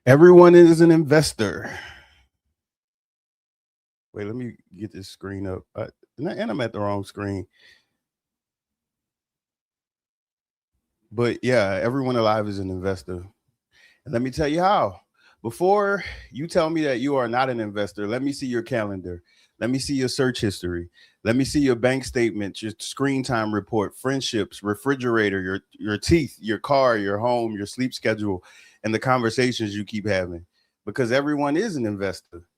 Everyone is an investor. Wait, let me get this screen up. And I'm at the wrong screen. But yeah, everyone alive is an investor. And let me tell you how. Before you tell me that you are not an investor, let me see your calendar. Let me see your search history. Let me see your bank statements, your screen time report, friendships, refrigerator, your teeth, your car, your home, your sleep schedule, and the conversations you keep having. Because everyone is an investor.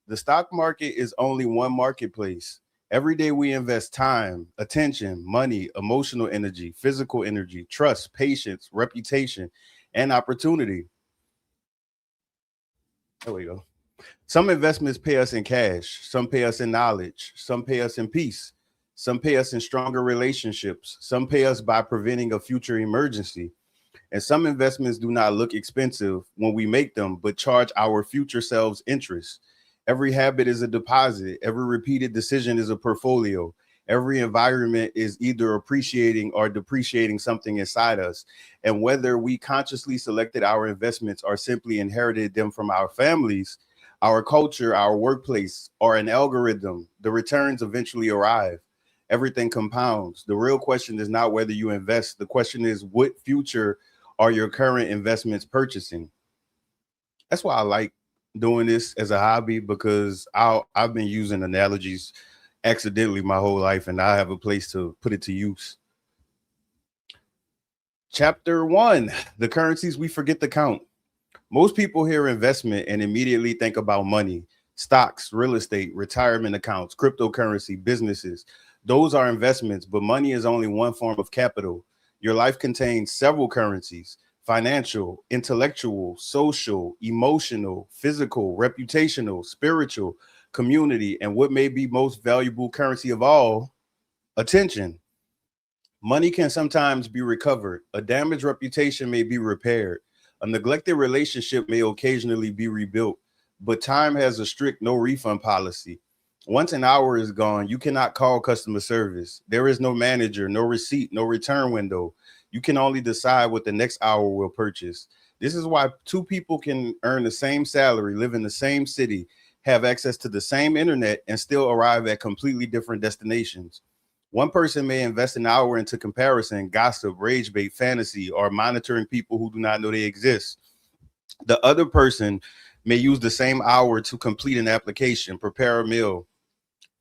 The stock market is only one marketplace. Every day we invest time, attention, money, emotional energy, physical energy, trust, patience, reputation, and opportunity. There we go. Some investments pay us in cash, some pay us in knowledge, some pay us in peace, some pay us in stronger relationships, some pay us by preventing a future emergency. And some investments do not look expensive when we make them, but charge our future selves interest. Every habit is a deposit, every repeated decision is a portfolio. Every environment is either appreciating or depreciating something inside us. And whether we consciously selected our investments or simply inherited them from our families, our culture, our workplace, or an algorithm, the returns eventually arrive. Everything compounds. The real question is not whether you invest, the question is what future are your current investments purchasing? That's why I like doing this as a hobby because I've been using analogies accidentally my whole life and I have a place to put it to use. Chapter 1, the currencies we forget to count. Most people hear investment and immediately think about money, stocks, real estate, retirement accounts, cryptocurrency, businesses. Those are investments, but money is only one form of capital. Your life contains several currencies: financial, intellectual, social, emotional, physical, reputational, spiritual, community, and what may be most valuable currency of all, attention. Money can sometimes be recovered. A damaged reputation may be repaired. A neglected relationship may occasionally be rebuilt, but time has a strict no refund policy. Once an hour is gone, you cannot call customer service. There is no manager, no receipt, no return window. You can only decide what the next hour will purchase. This is why two people can earn the same salary, live in the same city, have access to the same internet, and still arrive at completely different destinations. One person may invest an hour into comparison, gossip, rage bait, fantasy, or monitoring people who do not know they exist. The other person may use the same hour to complete an application, prepare a meal,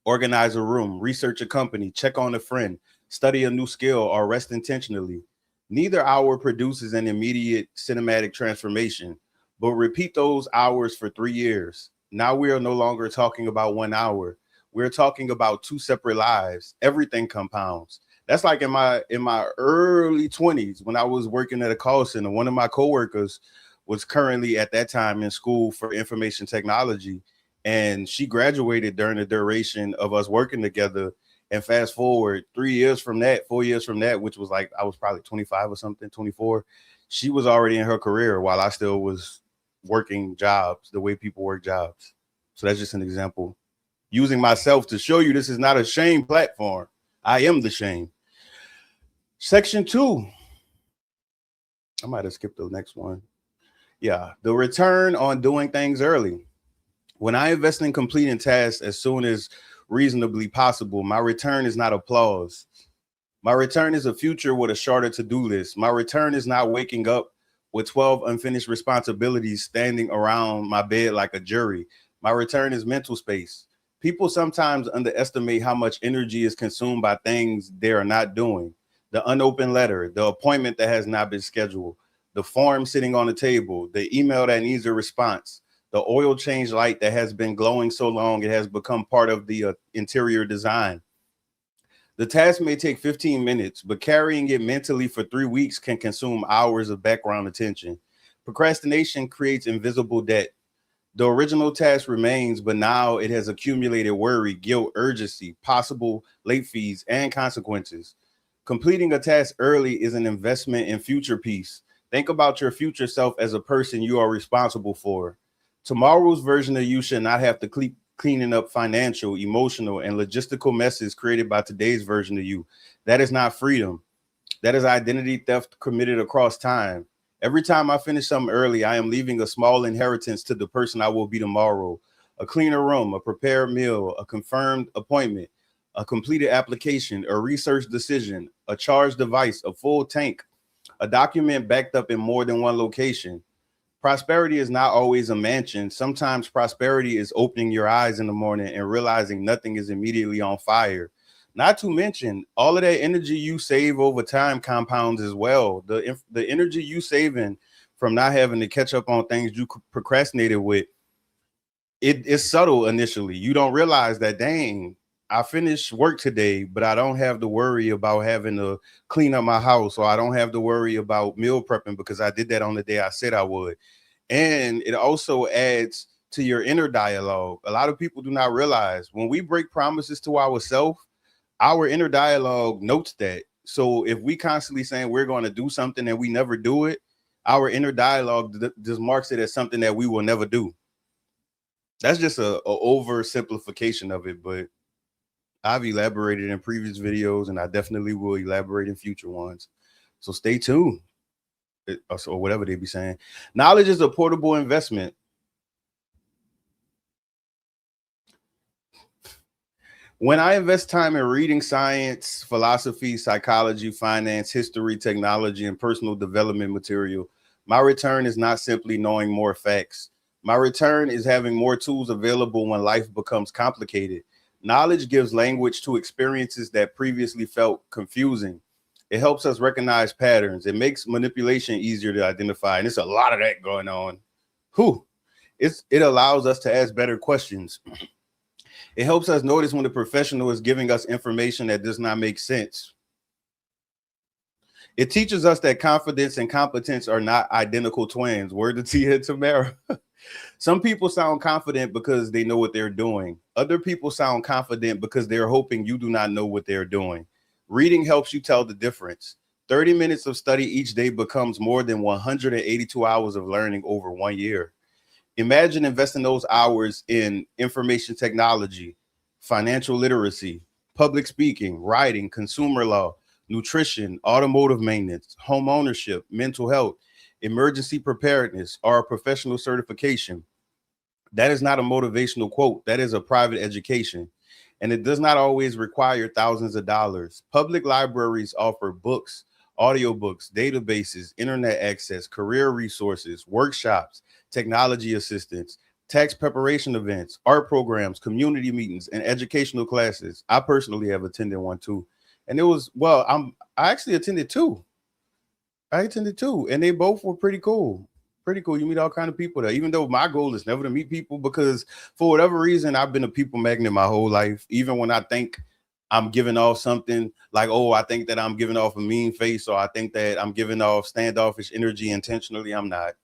organize a room, research a company, check on a friend, study a new skill, or rest intentionally. Neither hour produces an immediate cinematic transformation, but repeat those hours for 3 years. Now we are no longer talking about 1 hour. We're talking about two separate lives. Everything compounds. That's like in my early 20s when I was working at a call center. One of my coworkers was currently at that time in school for information technology, and she graduated during the duration of us working together. And fast forward 3 years from that, 4 years from that, which was like I was probably 25 or something, 24, she was already in her career while I still was working jobs the way people work jobs. So that's just an example. Using myself to show you this is not a shame platform. I am the shame. Section 2. I might have skipped the next one. Yeah, the return on doing things early. When I invest in completing tasks as soon as reasonably possible, my return is not applause. My return is a future with a shorter to do list. My return is not waking up with 12 unfinished responsibilities standing around my bed like a jury. My return is mental space. People sometimes underestimate how much energy is consumed by things they are not doing. The unopened letter, the appointment that has not been scheduled, the form sitting on the table, the email that needs a response, the oil change light that has been glowing so long it has become part of the interior design. The task may take 15 minutes, but carrying it mentally for 3 weeks can consume hours of background attention. Procrastination creates invisible debt. The original task remains, but now it has accumulated worry, guilt, urgency, possible late fees, and consequences. Completing a task early is an investment in future peace. Think about your future self as a person you are responsible for. Tomorrow's version of you should not have to keep cleaning up financial, emotional, and logistical messes created by today's version of you. That is not freedom. That is identity theft committed across time. Every time I finish something early, I am leaving a small inheritance to the person I will be tomorrow. A cleaner room, a prepared meal, a confirmed appointment, a completed application, a research decision, a charged device, a full tank, a document backed up in more than one location. Prosperity is not always a mansion. Sometimes prosperity is opening your eyes in the morning and realizing nothing is immediately on fire. Not to mention, all of that energy you save over time compounds as well. The energy you saving from not having to catch up on things you procrastinated with, it is subtle initially. You don't realize that, dang, I finished work today, but I don't have to worry about having to clean up my house, or I don't have to worry about meal prepping because I did that on the day I said I would. And it also adds to your inner dialogue. A lot of people do not realize when we break promises to ourselves, our inner dialogue notes that. So if we constantly saying we're going to do something and we never do it, our inner dialogue just marks it as something that we will never do. That's just a oversimplification of it, but I've elaborated in previous videos and I definitely will elaborate in future ones. So stay tuned. Or whatever they be saying. Knowledge is a portable investment. When I invest time in reading science, philosophy, psychology, finance, history, technology, and personal development material, my return is not simply knowing more facts. My return is having more tools available when life becomes complicated. Knowledge gives language to experiences that previously felt confusing. It helps us recognize patterns. It makes manipulation easier to identify. And there's a lot of that going on. It allows us to ask better questions. It helps us notice when the professional is giving us information that does not make sense. It teaches us that confidence and competence are not identical twins. Word to Tia and Tamara. Some people sound confident because they know what they're doing. Other people sound confident because they're hoping you do not know what they're doing. Reading helps you tell the difference. 30 minutes of study each day becomes more than 182 hours of learning over 1 year. Imagine investing those hours in information technology, financial literacy, public speaking, writing, consumer law, nutrition, automotive maintenance, home ownership, mental health, emergency preparedness, or a professional certification. That is not a motivational quote. That is a private education. And it does not always require thousands of dollars. Public libraries offer books, audiobooks, databases, internet access, career resources, workshops, technology assistance, tax preparation events, art programs, community meetings, and educational classes. I personally have attended one too. And it was, well, I actually attended two. And they both were pretty cool. Pretty cool. You meet all kind of people there, even though my goal is never to meet people, because for whatever reason, I've been a people magnet my whole life. Even when I think I'm giving off something like, oh, I think that I'm giving off a mean face, or I think that I'm giving off standoffish energy intentionally, I'm not.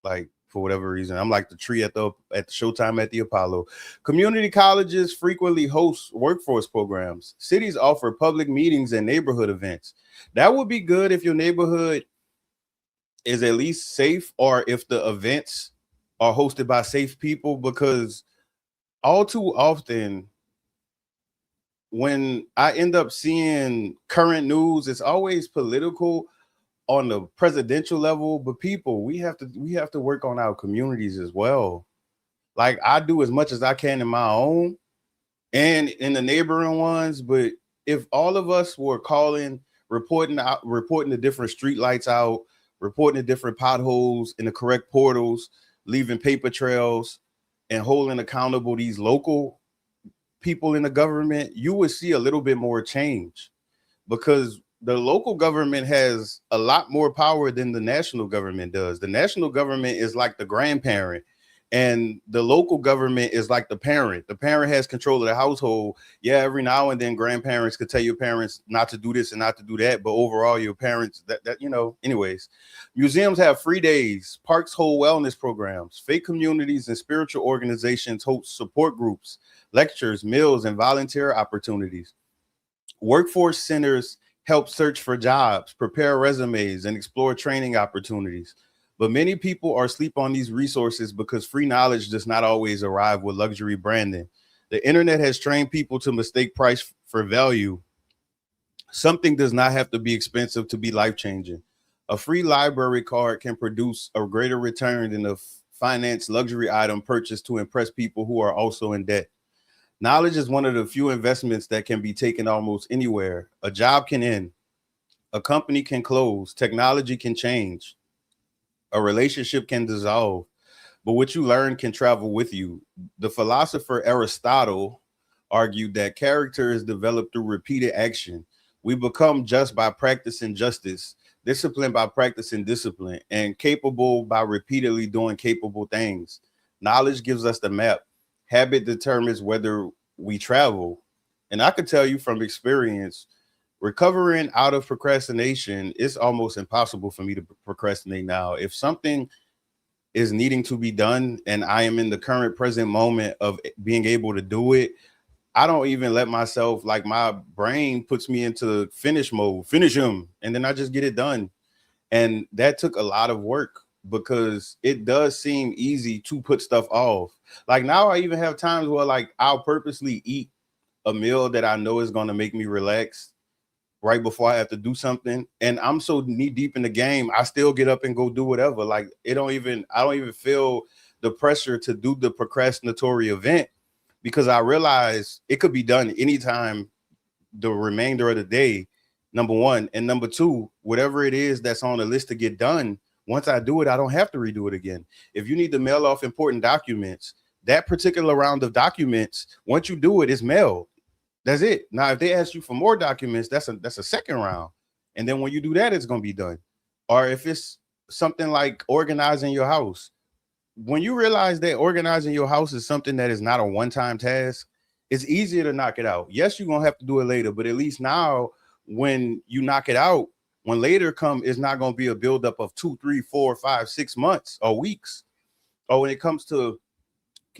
Like, for whatever reason, I'm like the tree at the Showtime at the Apollo. Community colleges frequently host workforce programs. Cities offer public meetings and neighborhood events. That would be good if your neighborhood is at least safe, or if the events are hosted by safe people, because all too often when I end up seeing current news, it's always political on the presidential level, but people, we have to work on our communities as well. Like, I do as much as I can in my own and in the neighboring ones, but if all of us were calling, reporting the different street lights out, reporting the different potholes in the correct portals, leaving paper trails, and holding accountable these local people in the government, you would see a little bit more change, because the local government has a lot more power than the national government does. The national government is like the grandparent, and the local government is like the parent. The parent has control of the household. Yeah, every now and then grandparents could tell your parents not to do this and not to do that, but overall your parents, that you know, anyways. Museums have free days, parks hold wellness programs, faith communities and spiritual organizations host support groups, lectures, meals, and volunteer opportunities. Workforce centers help search for jobs, prepare resumes, and explore training opportunities. But many people are asleep on these resources because free knowledge does not always arrive with luxury branding. The internet has trained people to mistake price for value. Something does not have to be expensive to be life-changing. A free library card can produce a greater return than a finance luxury item purchased to impress people who are also in debt. Knowledge is one of the few investments that can be taken almost anywhere. A job can end, a company can close, technology can change, a relationship can dissolve, but what you learn can travel with you. The philosopher Aristotle argued that character is developed through repeated action. We become just by practicing justice, disciplined by practicing discipline, and capable by repeatedly doing capable things. Knowledge gives us the map. Habit determines whether we travel. And I could tell you from experience, recovering out of procrastination, it's almost impossible for me to procrastinate now. If something is needing to be done and I am in the current present moment of being able to do it, I don't even let myself, like my brain puts me into finish mode, finish him, and then I just get it done. And that took a lot of work because it does seem easy to put stuff off. Like now I even have times where like I'll purposely eat a meal that I know is going to make me relax right before I have to do something. And I'm so knee deep in the game, I still get up and go do whatever. Like I don't even feel the pressure to do the procrastinatory event because I realize it could be done anytime the remainder of the day, number one. And number two, whatever it is that's on the list to get done, once I do it, I don't have to redo it again. If you need to mail off important documents, that particular round of documents, once you do it, it's mailed. That's it. Now, if they ask you for more documents, that's a second round. And then when you do that, it's gonna be done. Or if it's something like organizing your house, when you realize that organizing your house is something that is not a one-time task, it's easier to knock it out. Yes, you're gonna have to do it later, but at least now when you knock it out, when later come, it's not gonna be a buildup of 2, 3, 4, 5, 6 months or weeks. Or when it comes to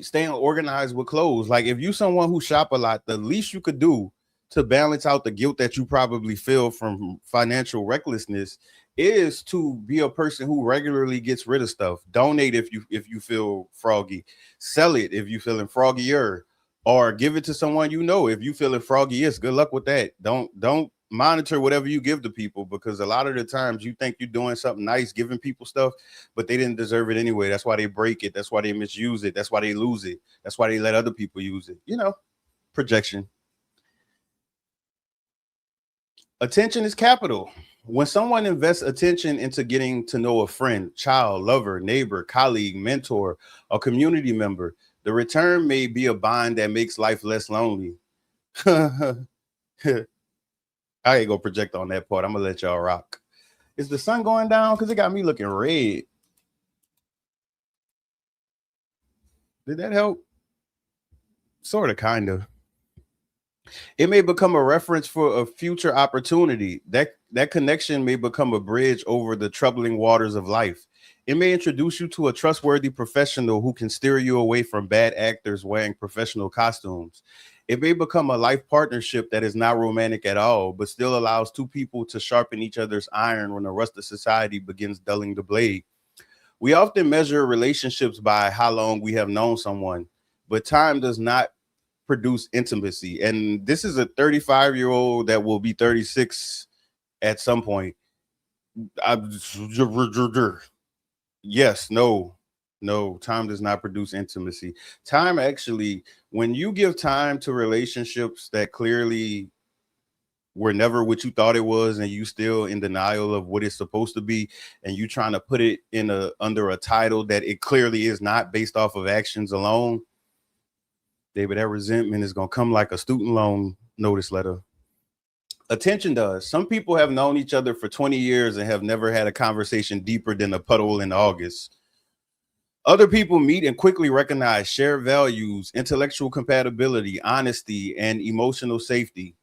staying organized with clothes. Like if you someone who shop a lot, the least you could do to balance out the guilt that you probably feel from financial recklessness is to be a person who regularly gets rid of stuff. Donate if you feel froggy. Sell it if you feeling froggier, or give it to someone you know if you feeling froggy. Yes, good luck with that. Don't monitor whatever you give to people because a lot of the times you think you're doing something nice giving people stuff, but they didn't deserve it anyway. That's why they break it. That's why they misuse it. That's why they lose it. That's why they let other people use it. Projection. Attention is capital. When someone invests attention into getting to know a friend, child, lover, neighbor, colleague, mentor, or community member, the return may be a bond that makes life less lonely. I ain't gonna project on that part. I'm gonna let y'all rock. Is the sun going down? Because it got me looking red. Did that help? Sort of, kind of. It may become a reference for a future opportunity. That connection may become a bridge over the troubling waters of life. It may introduce you to a trustworthy professional who can steer you away from bad actors wearing professional costumes. It may become a life partnership that is not romantic at all, but still allows two people to sharpen each other's iron when the rust of society begins dulling the blade. We often measure relationships by how long we have known someone, but time does not produce intimacy. And this is a 35-year-old that will be 36 at some point. Yes, no, time does not produce intimacy. Time actually, when you give time to relationships that clearly were never what you thought it was, and you still in denial of what it's supposed to be, and you trying to put it in a under a title that it clearly is not based off of actions alone, David, that resentment is gonna come like a student loan notice letter. Attention does. Some people have known each other for 20 years and have never had a conversation deeper than a puddle in August. Other people meet and quickly recognize shared values, intellectual compatibility, honesty, and emotional safety.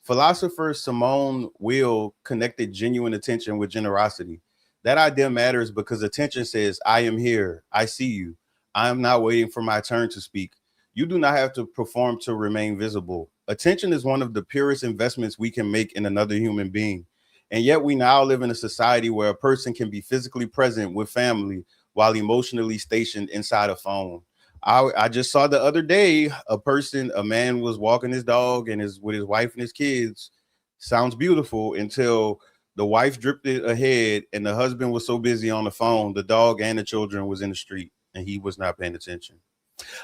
Philosopher Simone Weil connected genuine attention with generosity. That idea matters because attention says, I am here. I see you. I am not waiting for my turn to speak. You do not have to perform to remain visible. Attention is one of the purest investments we can make in another human being. And yet we now live in a society where a person can be physically present with family while emotionally stationed inside a phone. I just saw the other day a man was walking his dog and with his wife and his kids. Sounds beautiful until The wife drifted ahead, and the husband was so busy on the phone, the dog and the children was in the street, and he was not paying attention.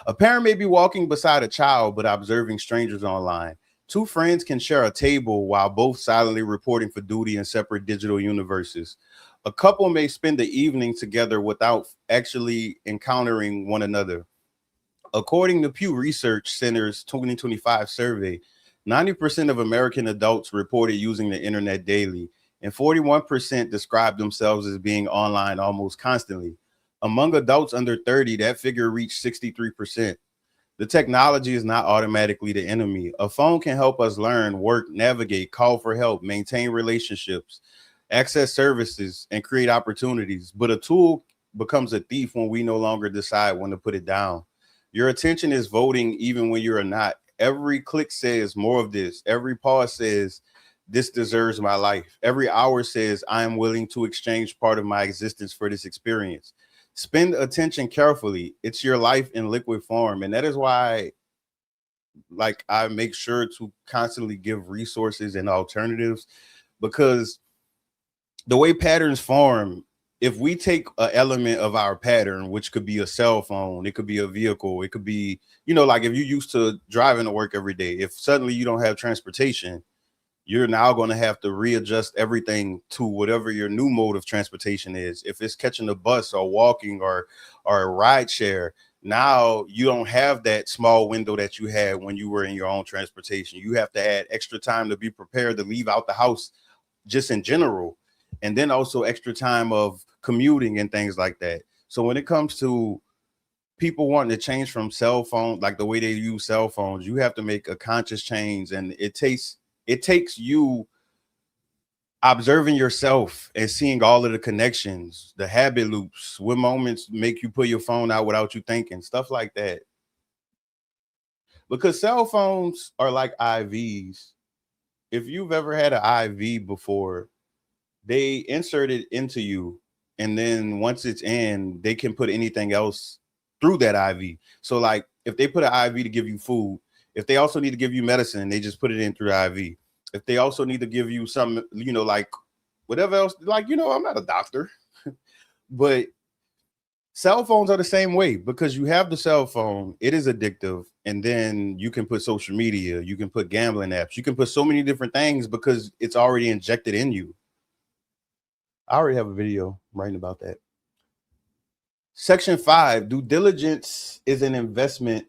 A parent may be walking beside a child, but observing strangers online. Two friends can share a table while both silently reporting for duty in separate digital universes. A couple may spend the evening together without actually encountering one another. According to Pew Research Center's 2025 survey, 90% of American adults reported using the internet daily, and 41% described themselves as being online almost constantly. Among adults under 30, that figure reached 63%. The technology is not automatically the enemy. A phone can help us learn, work, navigate, call for help, maintain relationships, access services, and create opportunities. But a tool becomes a thief when we no longer decide when to put it down. Your attention is voting even when you're not. Every click says more of this. Every pause says this deserves my life. Every hour says I am willing to exchange part of my existence for this experience. Spend attention carefully. It's your life in liquid form. And that is why, like, I make sure to constantly give resources and alternatives, because the way patterns form, if we take an element of our pattern, which could be a cell phone, it could be a vehicle, it could be, like if you're used to driving to work every day, if suddenly you don't have transportation, you're now going to have to readjust everything to whatever your new mode of transportation is. If it's catching a bus or walking or a ride share, now you don't have that small window that you had when you were in your own transportation. You have to add extra time to be prepared to leave out the house just in general. And then also extra time of commuting and things like that. So when it comes to people wanting to change from cell phone, like the way they use cell phones, you have to make a conscious change. And it takes you observing yourself and seeing all of the connections, the habit loops, what moments make you put your phone out without you thinking, stuff like that. Because cell phones are like IVs. If you've ever had an IV before, they insert it into you, and then once it's in, they can put anything else through that IV. So like if they put an IV to give you food, if they also need to give you medicine, they just put it in through the IV. If they also need to give you some, like whatever else, like, I'm not a doctor, but cell phones are the same way, because you have the cell phone, it is addictive, and then you can put social media, you can put gambling apps, you can put so many different things because it's already injected in you. I already have a video writing about that. Section 5, due diligence is an investment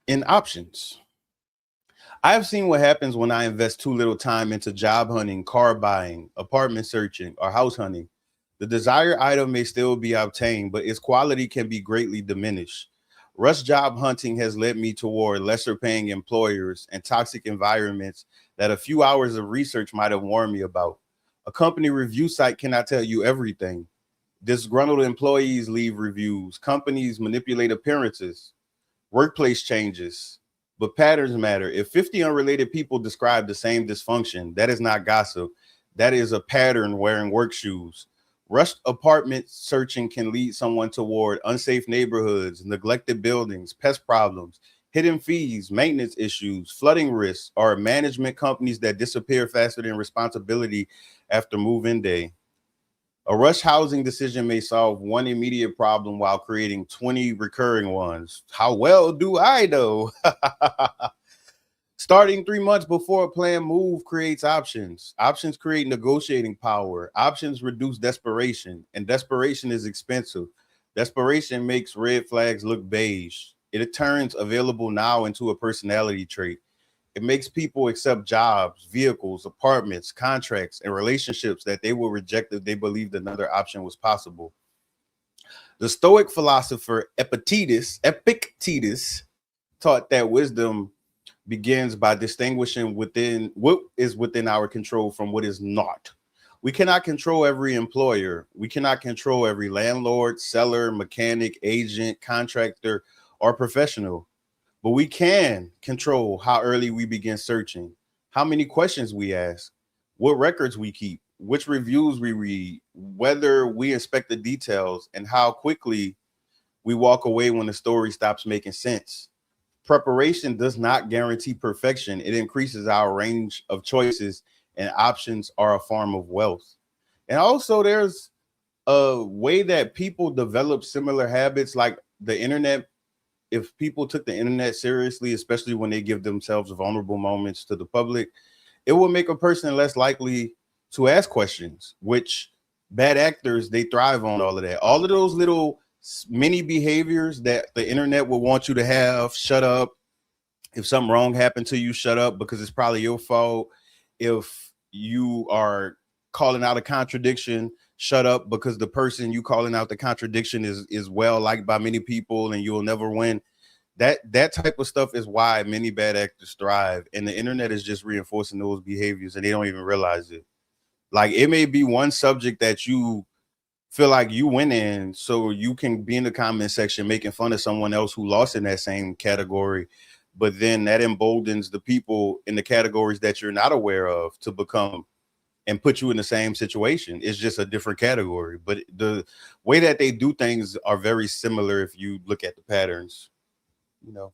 in options. I have seen what happens when I invest too little time into job hunting, car buying, apartment searching, or house hunting. The desired item may still be obtained, but its quality can be greatly diminished. Rush job hunting has led me toward lesser paying employers and toxic environments that a few hours of research might have warned me about. A company review site cannot tell you everything. Disgruntled employees leave reviews. Companies manipulate appearances. Workplace changes. But patterns matter. If 50 unrelated people describe the same dysfunction, that is not gossip. That is a pattern wearing work shoes. Rushed apartment searching can lead someone toward unsafe neighborhoods, neglected buildings, pest problems, hidden fees, maintenance issues, flooding risks, or management companies that disappear faster than responsibility after move-in day. A rush housing decision may solve one immediate problem while creating 20 recurring ones. How well do I know? Starting 3 months before a planned move creates options. Options create negotiating power. Options reduce desperation, and desperation is expensive. Desperation makes red flags look beige. It turns available now into a personality trait. It makes people accept jobs, vehicles, apartments, contracts, and relationships that they will reject if they believed another option was possible. The Stoic philosopher Epictetus taught that wisdom begins by distinguishing within what is within our control from what is not. We cannot control every employer. We cannot control every landlord, seller, mechanic, agent, contractor, or professional. But we can control how early we begin searching, how many questions we ask, what records we keep, which reviews we read, whether we inspect the details, and how quickly we walk away when the story stops making sense. Preparation does not guarantee perfection. It increases our range of choices and options are a form of wealth. And also, there's a way that people develop similar habits, like the internet. If people took the internet seriously, especially when they give themselves vulnerable moments to the public, it will make a person less likely to ask questions, which bad actors, they thrive on all of that. All of those little mini behaviors that the internet will want you to have: shut up. If something wrong happened to you, shut up because it's probably your fault. If you are calling out a contradiction, shut up because the person you calling out the contradiction is well liked by many people and you'll never win. That type of stuff is why many bad actors thrive, and the internet is just reinforcing those behaviors and they don't even realize it. Like, it may be one subject that you feel like you win in, so you can be in the comment section making fun of someone else who lost in that same category, but then that emboldens the people in the categories that you're not aware of to become and put you in the same situation. It's just a different category, but the way that they do things are very similar if you look at the patterns. You know,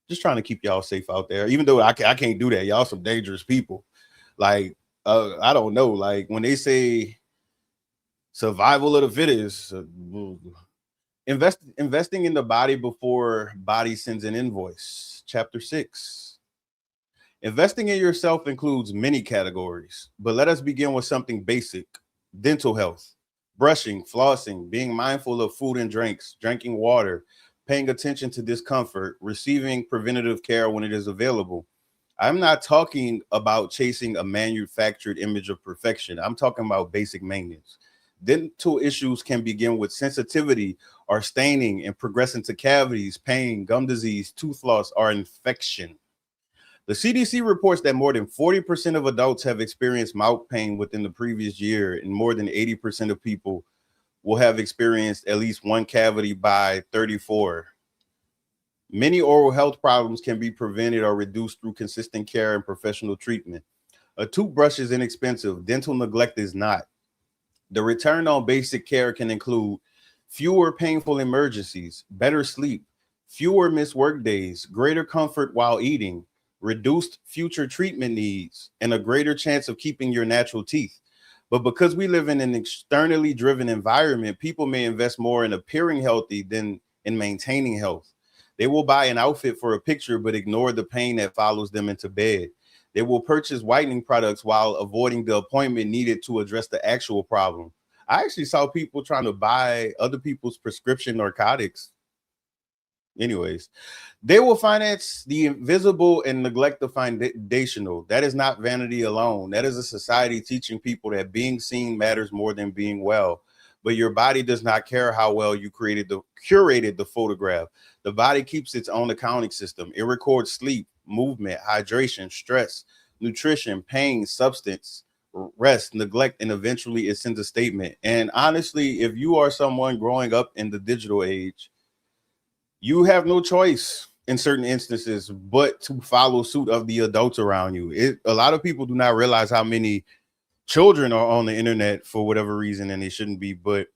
just trying to keep y'all safe out there, even though I can't do that. Y'all some dangerous people. Like, I don't know, like when they say survival of the fittest, investing in the body before body sends an invoice. Chapter 6. Investing in yourself includes many categories, but let us begin with something basic: dental health, brushing, flossing, being mindful of food and drinks, drinking water, paying attention to discomfort, receiving preventative care when it is available. I'm not talking about chasing a manufactured image of perfection. I'm talking about basic maintenance. Dental issues can begin with sensitivity or staining and progress into cavities, pain, gum disease, tooth loss, or infection. The CDC reports that more than 40% of adults have experienced mouth pain within the previous year, and more than 80% of people will have experienced at least one cavity by 34. Many oral health problems can be prevented or reduced through consistent care and professional treatment. A toothbrush is inexpensive. Dental neglect is not. The return on basic care can include fewer painful emergencies, better sleep, fewer missed work days, greater comfort while eating, reduced future treatment needs, and a greater chance of keeping your natural teeth. But because we live in an externally driven environment, people may invest more in appearing healthy than in maintaining health. They will buy an outfit for a picture, but ignore the pain that follows them into bed. They will purchase whitening products while avoiding the appointment needed to address the actual problem. I actually saw people trying to buy other people's prescription narcotics. Anyways, they will finance the invisible and neglect the foundational. That is not vanity alone. That is a society teaching people that being seen matters more than being well. But your body does not care how well you curated the photograph. The body keeps its own accounting system. It records sleep, movement, hydration, stress, nutrition, pain, substance, rest, neglect, and eventually it sends a statement. And honestly, if you are someone growing up in the digital age, you have no choice in certain instances but to follow suit of the adults around you. A lot of people do not realize how many children are on the internet for whatever reason, and they shouldn't be. But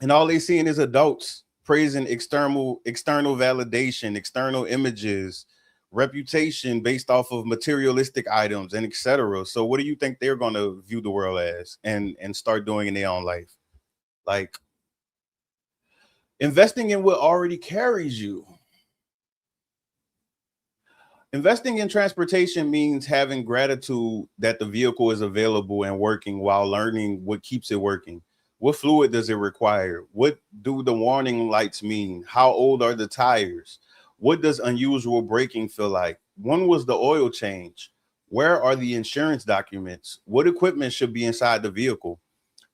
and all they seeing is adults praising external validation, external images, reputation based off of materialistic items, and etc. So, what do you think they're going to view the world as and start doing in their own life? Like, investing in what already carries you. Investing in transportation means having gratitude that the vehicle is available and working while learning what keeps it working. What fluid does it require? What do the warning lights mean? How old are the tires? What does unusual braking feel like? When was the oil change? Where are the insurance documents? What equipment should be inside the vehicle?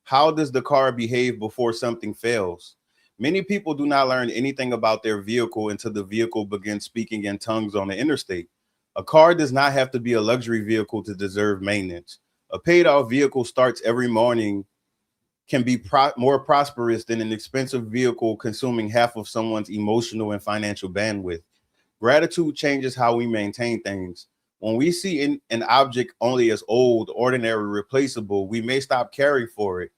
How does the car behave before something fails? Many people do not learn anything about their vehicle until the vehicle begins speaking in tongues on the interstate. A car does not have to be a luxury vehicle to deserve maintenance. A paid off vehicle starts every morning can be more prosperous than an expensive vehicle consuming half of someone's emotional and financial bandwidth. Gratitude changes how we maintain things. When we see an object only as old, ordinary, replaceable, we may stop caring for it.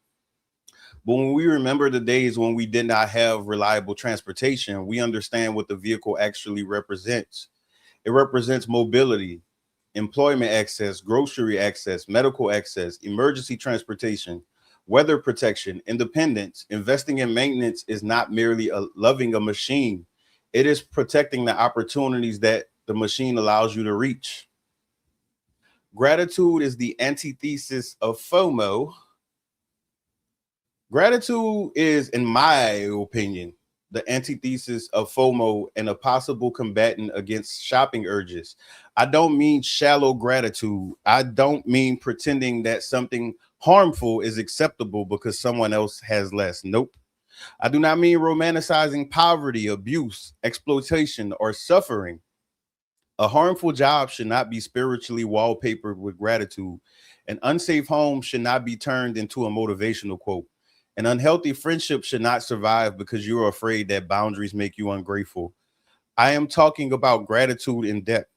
But when we remember the days when we did not have reliable transportation, we understand what the vehicle actually represents. It represents mobility, employment access, grocery access, medical access, emergency transportation, weather protection, independence. Investing in maintenance is not merely loving a machine, it is protecting the opportunities that the machine allows you to reach. Gratitude is the antithesis of FOMO. Gratitude is, in my opinion, the antithesis of FOMO and a possible combatant against shopping urges. I don't mean shallow gratitude. I don't mean pretending that something harmful is acceptable because someone else has less. Nope. I do not mean romanticizing poverty, abuse, exploitation, or suffering. A harmful job should not be spiritually wallpapered with gratitude. An unsafe home should not be turned into a motivational quote. An unhealthy friendship should not survive because you're afraid that boundaries make you ungrateful. I am talking about gratitude in depth.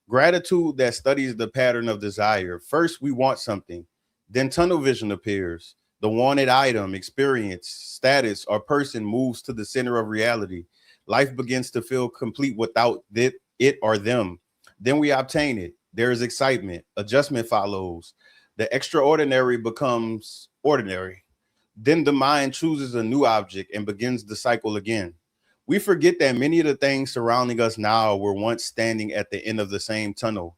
Gratitude that studies the pattern of desire. First, we want something, then tunnel vision appears. The wanted item, experience, status, or person moves to the center of reality. Life begins to feel complete without it or them. Then we obtain it. There is excitement. Adjustment follows. The extraordinary becomes ordinary. Then the mind chooses a new object and begins the cycle again. We forget that many of the things surrounding us now were once standing at the end of the same tunnel.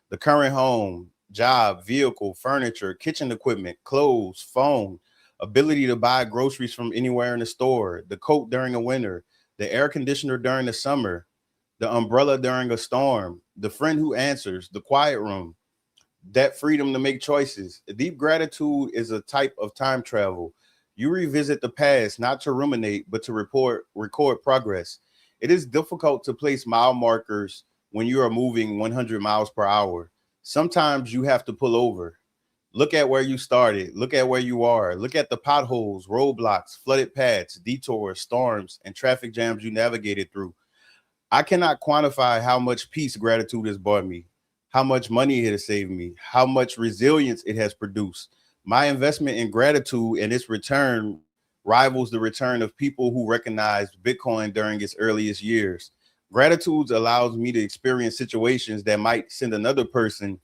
The current home, job, vehicle, furniture, kitchen equipment, clothes, phone, ability to buy groceries from anywhere in the store, the coat during the winter, the air conditioner during the summer, the umbrella during a storm, the friend who answers, the quiet room, that freedom to make choices. Deep gratitude is a type of time travel. You revisit the past not to ruminate, but to record progress. It is difficult to place mile markers when you are moving 100 miles per hour. Sometimes you have to pull over. Look at where you started. Look at where you are. Look at the potholes, roadblocks, flooded paths, detours, storms, and traffic jams you navigated through. I cannot quantify how much peace gratitude has brought me, how much money it has saved me, how much resilience it has produced. My investment in gratitude and its return rivals the return of people who recognized Bitcoin during its earliest years. Gratitude allows me to experience situations that might send another person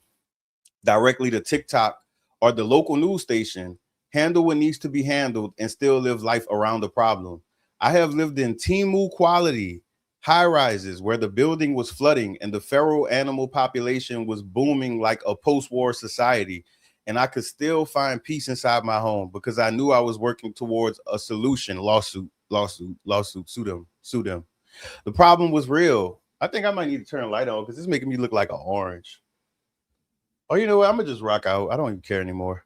directly to TikTok or the local news station, handle what needs to be handled, and still live life around the problem. I have lived in Timu quality high rises where the building was flooding and the feral animal population was booming like a post-war society. And I could still find peace inside my home because I knew I was working towards a solution. Lawsuit, sue them. The problem was real. I think I might need to turn a light on because it's making me look like an orange. Oh, you know what? I'm gonna just rock out. I don't even care anymore.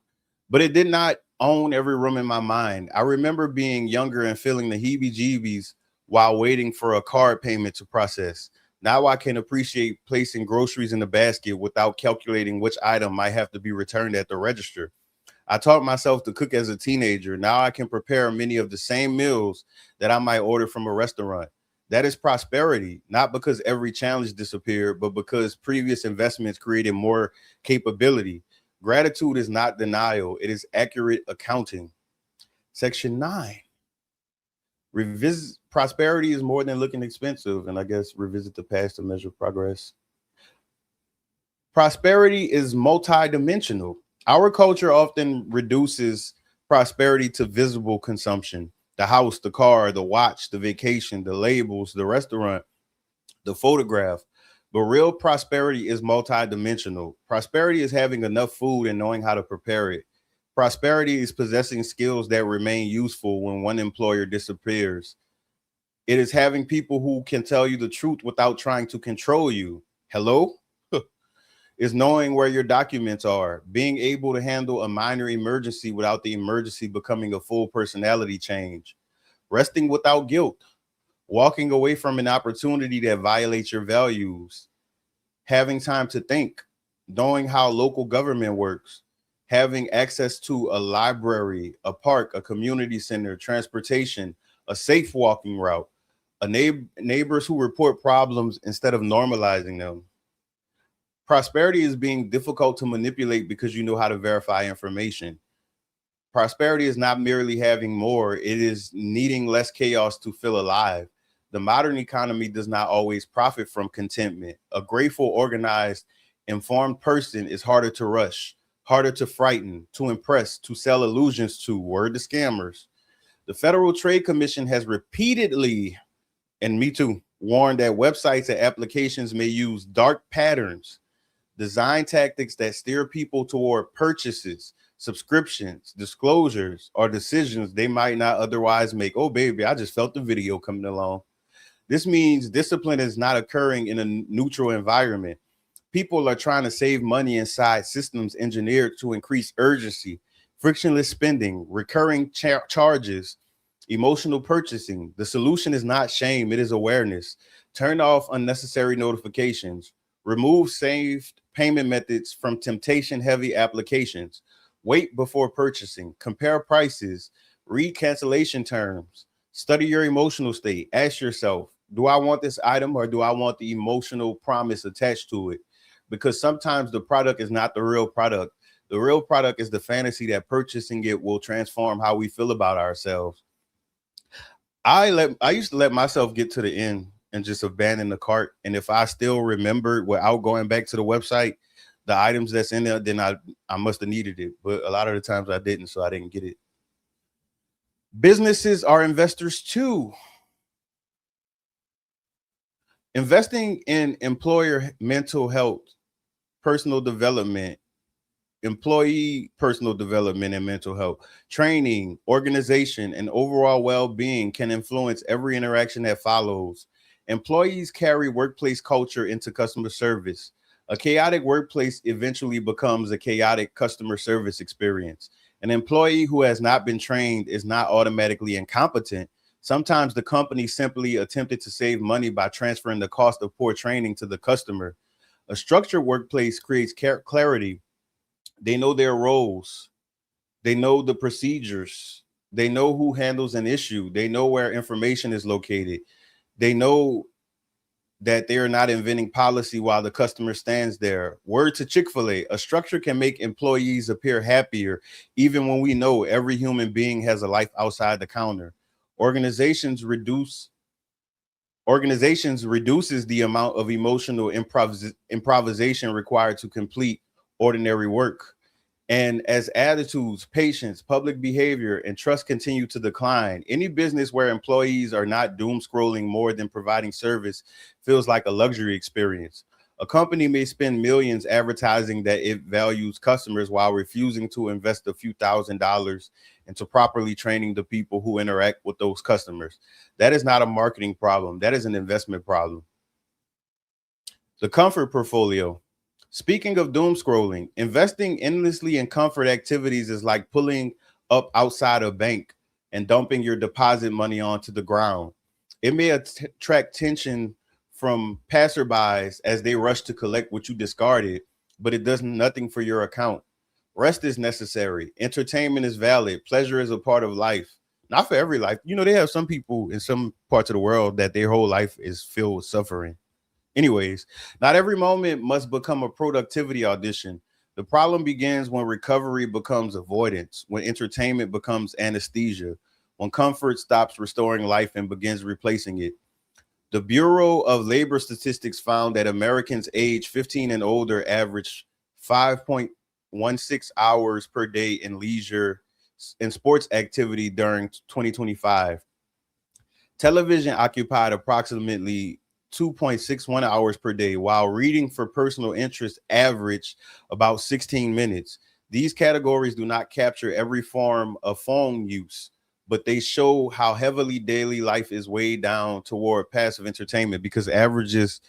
But it did not own every room in my mind. I remember being younger and feeling the heebie-jeebies while waiting for a card payment to process. Now I can appreciate placing groceries in the basket without calculating which item might have to be returned at the register. I taught myself to cook as a teenager. Now I can prepare many of the same meals that I might order from a restaurant. That is prosperity, not because every challenge disappeared, but because previous investments created more capability. Gratitude is not denial, it is accurate accounting. Section 9. Revisit prosperity is more than looking expensive, and I guess revisit the past to measure progress. Prosperity is multidimensional. Our culture often reduces prosperity to visible consumption: the house, the car, the watch, the vacation, the labels, the restaurant, the photograph. But real prosperity is multidimensional. Prosperity is having enough food and knowing how to prepare it. Prosperity is possessing skills that remain useful when one employer disappears. It is having people who can tell you the truth without trying to control you. Hello? Is knowing where your documents are, being able to handle a minor emergency without the emergency becoming a full personality change, resting without guilt, walking away from an opportunity that violates your values, having time to think, knowing how local government works, having access to a library, a park, a community center, transportation, a safe walking route, neighbors who report problems instead of normalizing them. Prosperity is being difficult to manipulate because you know how to verify information. Prosperity is not merely having more, it is needing less chaos to feel alive. The modern economy does not always profit from contentment. A grateful, organized, Informed person is harder to rush, harder to frighten, to impress, to sell illusions to. Word to scammers. The Federal Trade Commission has repeatedly, and me too, warned that websites and applications may use dark patterns, design tactics that steer people toward purchases, subscriptions, disclosures, or decisions they might not otherwise make. Oh, baby, I just felt the video coming along. This means discipline is not occurring in a neutral environment. People are trying to save money inside systems engineered to increase urgency, frictionless spending, recurring charges, emotional purchasing. The solution is not shame, it is awareness. Turn off unnecessary notifications. Remove saved payment methods from temptation heavy applications. Wait before purchasing. Compare prices. Read cancellation terms. Study your emotional state. Ask yourself, do I want this item or do I want the emotional promise attached to it? Because sometimes the product is not the real product. The real product is the fantasy that purchasing it will transform how we feel about ourselves. I used to let myself get to the end and just abandon the cart. And if I still remembered without going back to the website, the items that's in there, then I must have needed it. But a lot of the times I didn't, so I didn't get it. Businesses are investors too. Investing in employer mental health, personal development, employee personal development and mental health, training, organization, and overall well-being can influence every interaction that follows. Employees carry workplace culture into customer service. A chaotic workplace eventually becomes a chaotic customer service experience. An employee who has not been trained is not automatically incompetent. Sometimes the company simply attempted to save money by transferring the cost of poor training to the customer. A structured workplace creates clarity. They know their roles. They know the procedures. They know who handles an issue. They know where information is located. They know that they are not inventing policy while the customer stands there. Word to Chick-fil-A, a structure can make employees appear happier, even when we know every human being has a life outside the counter. Organizations reduces the amount of emotional improvisation required to complete ordinary work. And as attitudes, patience, public behavior, and trust continue to decline, any business where employees are not doom scrolling more than providing service feels like a luxury experience. A company may spend millions advertising that it values customers while refusing to invest a few $1,000s into properly training the people who interact with those customers. That is not a marketing problem. That is an investment problem. The comfort portfolio. Speaking of doom scrolling, investing endlessly in comfort activities is like pulling up outside a bank and dumping your deposit money onto the ground. It may attract tension from passerbys as they rush to collect what you discarded, but it does nothing for your account. Rest is necessary. Entertainment is valid. Pleasure is a part of life. Not for every life. You know, they have some people in some parts of the world that their whole life is filled with suffering. Anyways, not every moment must become a productivity audition. The problem begins when recovery becomes avoidance, when entertainment becomes anesthesia, when comfort stops restoring life and begins replacing it. The Bureau of Labor Statistics found that Americans aged 15 and older averaged 5.16 hours per day in leisure and sports activity during 2025. Television occupied approximately 2.61 hours per day, while reading for personal interest averaged about 16 minutes. These categories do not capture every form of phone use, but they show how heavily daily life is weighed down toward passive entertainment, because averages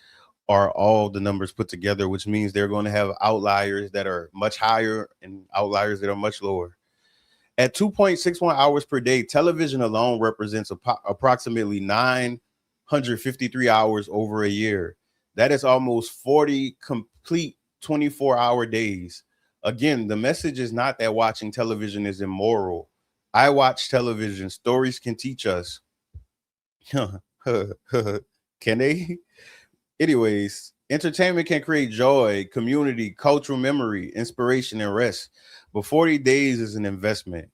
are all the numbers put together, which means they're going to have outliers that are much higher and outliers that are much lower. At 2.61 hours per day, television alone represents approximately 953 hours over a year. That is almost 40 complete 24-hour days. Again, the message is not that watching television is immoral. I watch television. Stories can teach us. Can they? Anyways, entertainment can create joy, community, cultural memory, inspiration, and rest. But 40 days is an investment.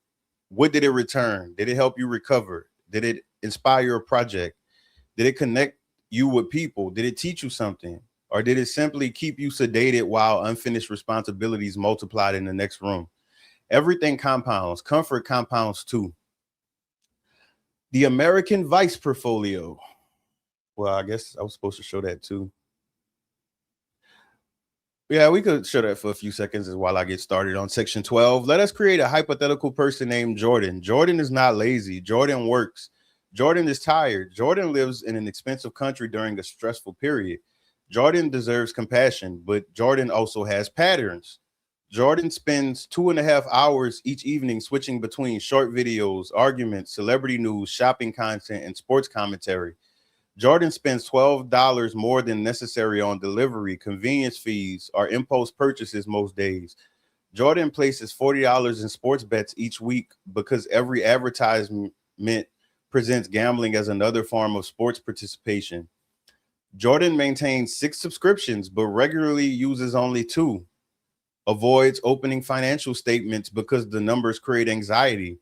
What did it return? Did it help you recover? Did it inspire a project? Did it connect you with people? Did it teach you something? Or did it simply keep you sedated while unfinished responsibilities multiplied in the next room? Everything compounds. Comfort compounds too. The American Vice portfolio. Well, I guess I was supposed to show that too. Yeah, we could show that for a few seconds while I get started on section 12. Let us create a hypothetical person named Jordan. Jordan is not lazy. Jordan works. Jordan is tired. Jordan lives in an expensive country during a stressful period. Jordan deserves compassion, but Jordan also has patterns. Jordan spends 2.5 hours each evening switching between short videos, arguments, celebrity news, shopping content, and sports commentary. Jordan spends $12 more than necessary on delivery, convenience fees, or impulse purchases most days. Jordan places $40 in sports bets each week because every advertisement presents gambling as another form of sports participation. Jordan maintains 6 subscriptions, but regularly uses only 2. Avoids opening financial statements because the numbers create anxiety.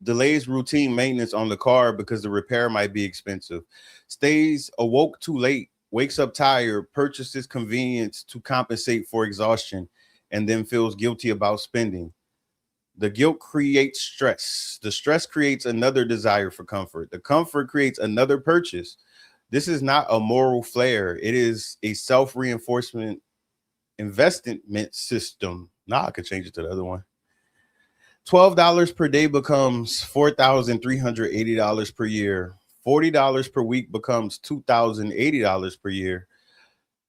Delays routine maintenance on the car because the repair might be expensive. Stays awoke too late, wakes up tired, purchases convenience to compensate for exhaustion, and then feels guilty about spending. The guilt creates stress. The stress creates another desire for comfort. The comfort creates another purchase. This is not a moral flare. It is a self-reinforcement investment system. Now I could change it to the other one. $12 per day becomes $4,380 per year. $40 per week becomes $2,080 per year.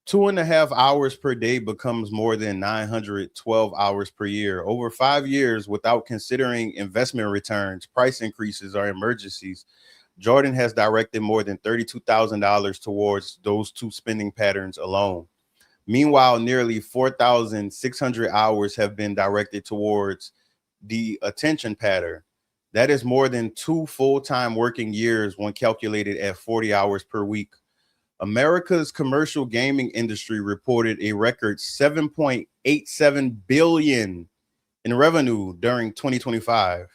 2.5 hours per day becomes more than 912 hours per year. Over 5 years, without considering investment returns, price increases, or emergencies, Jordan has directed more than $32,000 towards those 2 spending patterns alone. Meanwhile, nearly 4,600 hours have been directed towards the attention pattern. That is more than 2 full-time working years when calculated at 40 hours per week. America's commercial gaming industry reported a record 7.87 billion in revenue during 2025.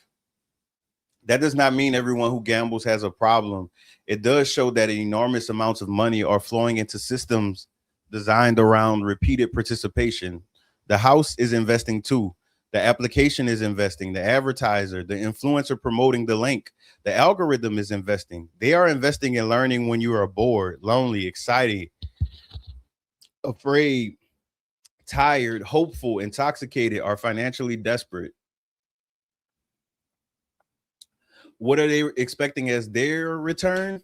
That does not mean everyone who gambles has a problem. It does show that enormous amounts of money are flowing into systems designed around repeated participation. The house is investing too. The application is investing. The advertiser, the influencer promoting the link, the algorithm is investing. They are investing in learning when you are bored, lonely, excited, afraid, tired, hopeful, intoxicated, or financially desperate. What are they expecting as their return?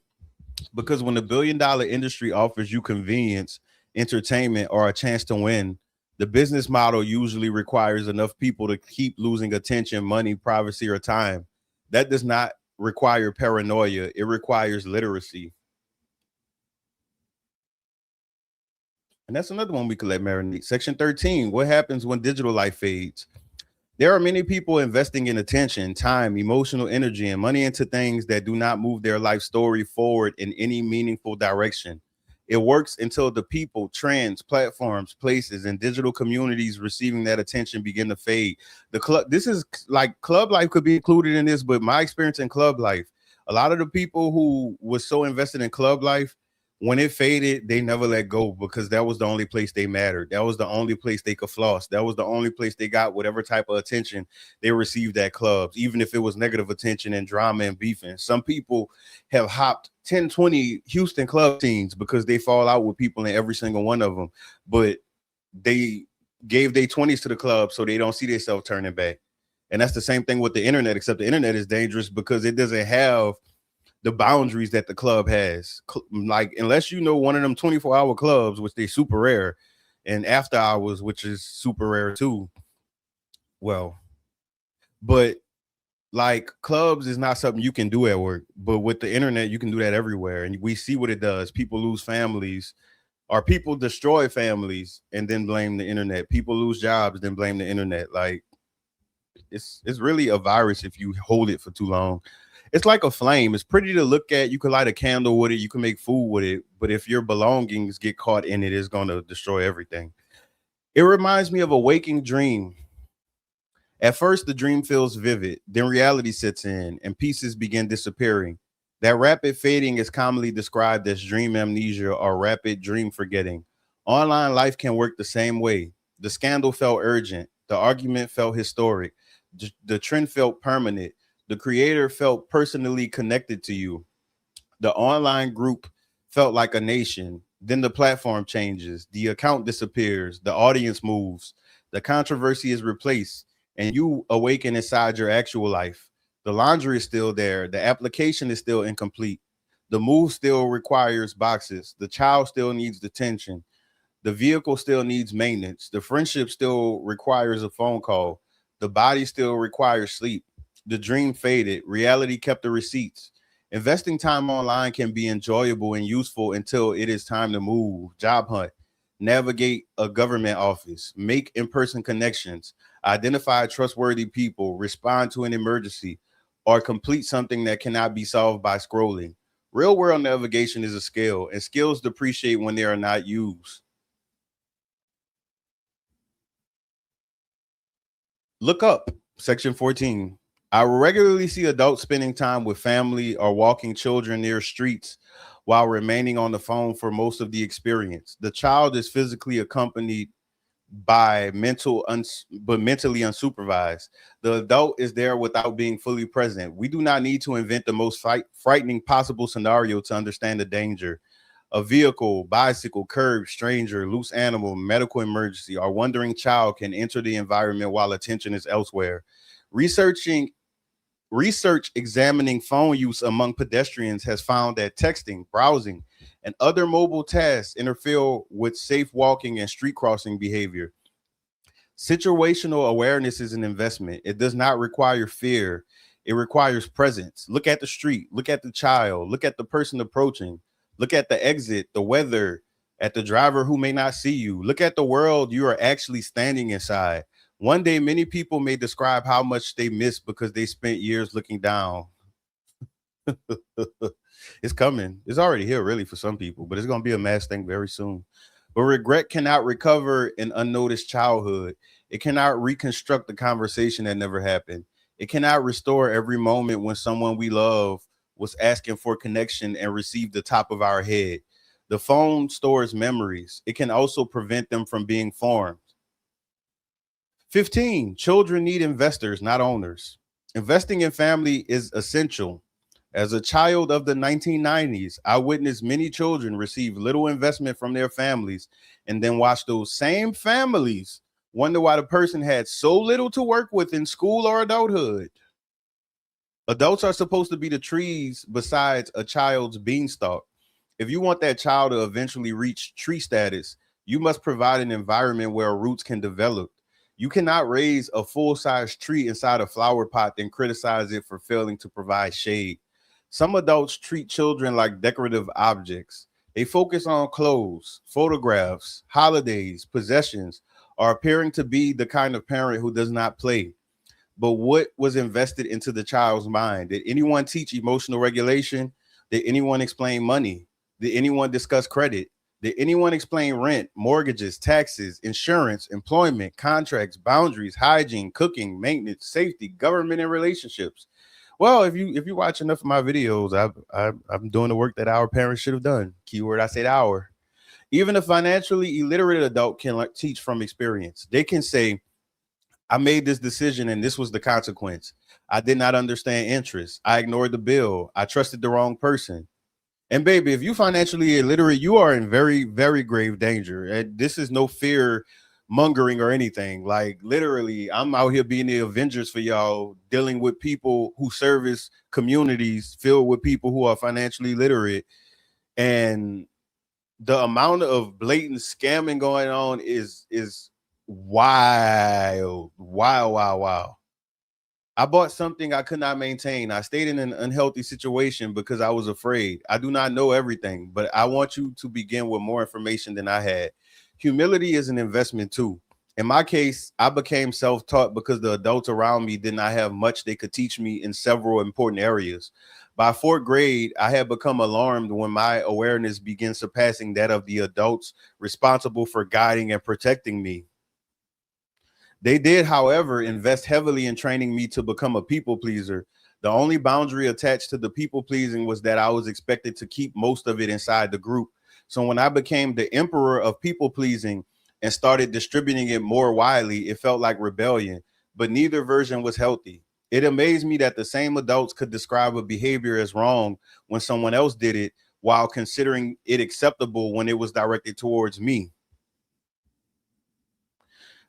Because when the $1 billion industry offers you convenience, entertainment, or a chance to win, the business model usually requires enough people to keep losing attention, money, privacy, or time. That does not require paranoia. It requires literacy. And that's another one we could let marinate. Section 13, what happens when digital life fades? There are many people investing in attention, time, emotional energy, and money into things that do not move their life story forward in any meaningful direction. It works until the people, trends, platforms, places, and digital communities receiving that attention begin to fade. The club, this is like club life could be included in this, but my experience in club life, a lot of the people who was so invested in club life, when it faded, they never let go because that was the only place they mattered. That was the only place they could floss. That was the only place they got whatever type of attention they received at clubs, even if it was negative attention and drama and beefing. Some people have hopped 10, 20 Houston club scenes because they fall out with people in every single one of them, but they gave their 20s to the club so they don't see themselves turning back. And that's the same thing with the internet, except the internet is dangerous because it doesn't have the boundaries that the club has. Like, unless you know one of them 24-hour clubs, which they super rare, and after hours, which is super rare too. Well, but like clubs is not something you can do at work, but with the internet, you can do that everywhere. And we see what it does. People lose families, or people destroy families and then blame the internet. People lose jobs, then blame the internet. Like, it's really a virus if you hold it for too long. It's like a flame. It's pretty to look at. You can light a candle with it. You can make food with it. But if your belongings get caught in it, it's going to destroy everything. It reminds me of a waking dream. At first, the dream feels vivid. Then reality sets in and pieces begin disappearing. That rapid fading is commonly described as dream amnesia or rapid dream forgetting. Online life can work the same way. The scandal felt urgent. The argument felt historic. The trend felt permanent. The creator felt personally connected to you. The online group felt like a nation. Then the platform changes. The account disappears. The audience moves. The controversy is replaced. And you awaken inside your actual life. The laundry is still there. The application is still incomplete. The move still requires boxes. The child still needs attention. The vehicle still needs maintenance. The friendship still requires a phone call. The body still requires sleep. The dream faded. Reality kept the receipts. Investing time online can be enjoyable and useful until it is time to move, job hunt, navigate a government office, make in person connections, identify trustworthy people, respond to an emergency, or complete something that cannot be solved by scrolling. Real world navigation is a skill, and skills depreciate when they are not used. Look up section 14. I regularly see adults spending time with family or walking children near streets while remaining on the phone for most of the experience. The child is physically accompanied by but mentally unsupervised. The adult is there without being fully present. We do not need to invent the most frightening possible scenario to understand the danger. A vehicle, bicycle, curb, stranger, loose animal, medical emergency, or wandering child can enter the environment while attention is elsewhere. Researching Research examining phone use among pedestrians has found that texting, browsing, and other mobile tasks interfere with safe walking and street crossing behavior. Situational awareness is an investment. It does not require fear. It requires presence. Look at the street, look at the child, look at the person approaching, look at the exit, the weather, at the driver who may not see you. Look at the world you are actually standing inside. One day, many people may describe how much they miss because they spent years looking down. It's coming. It's already here, really, for some people, but it's going to be a mass thing very soon. But regret cannot recover an unnoticed childhood. It cannot reconstruct the conversation that never happened. It cannot restore every moment when someone we love was asking for connection and received the top of our head. The phone stores memories. It can also prevent them from being formed. 15, children need investors, not owners. Investing in family is essential. As a child of the 1990s, I witnessed many children receive little investment from their families and then watch those same families wonder why the person had so little to work with in school or adulthood. Adults are supposed to be the trees besides a child's beanstalk. If you want that child to eventually reach tree status, you must provide an environment where roots can develop. You cannot raise a full-size tree inside a flower pot and criticize it for failing to provide shade. Some adults treat children like decorative objects. They focus on clothes, photographs, holidays, possessions, or appearing to be the kind of parent who does not play. But what was invested into the child's mind? Did anyone teach emotional regulation? Did anyone explain money? Did anyone discuss credit? Did anyone explain rent, mortgages, taxes, insurance, employment, contracts, boundaries, hygiene, cooking, maintenance, safety, government, and relationships? Well, if you watch enough of my videos, I'm doing the work that our parents should have done. Keyword, I said our. Even a financially illiterate adult can teach from experience. They can say, I made this decision and this was the consequence. I did not understand interest. I ignored the bill. I trusted the wrong person. And baby, if you financially illiterate, you are in very, very grave danger. And this is no fear mongering or anything. Like literally, I'm out here being the Avengers for y'all, dealing with people who service communities filled with people who are financially literate. And the amount of blatant scamming going on is wild, wild, wild, wild. I bought something I could not maintain. I stayed in an unhealthy situation because I was afraid. I do not know everything, but I want you to begin with more information than I had. Humility is an investment too. In my case, I became self-taught because the adults around me did not have much they could teach me in several important areas. By fourth grade, I had become alarmed when my awareness began surpassing that of the adults responsible for guiding and protecting me. They did, however, invest heavily in training me to become a people pleaser. The only boundary attached to the people pleasing was that I was expected to keep most of it inside the group. So when I became the emperor of people pleasing and started distributing it more widely, it felt like rebellion, but neither version was healthy. It amazed me that the same adults could describe a behavior as wrong when someone else did it while considering it acceptable when it was directed towards me.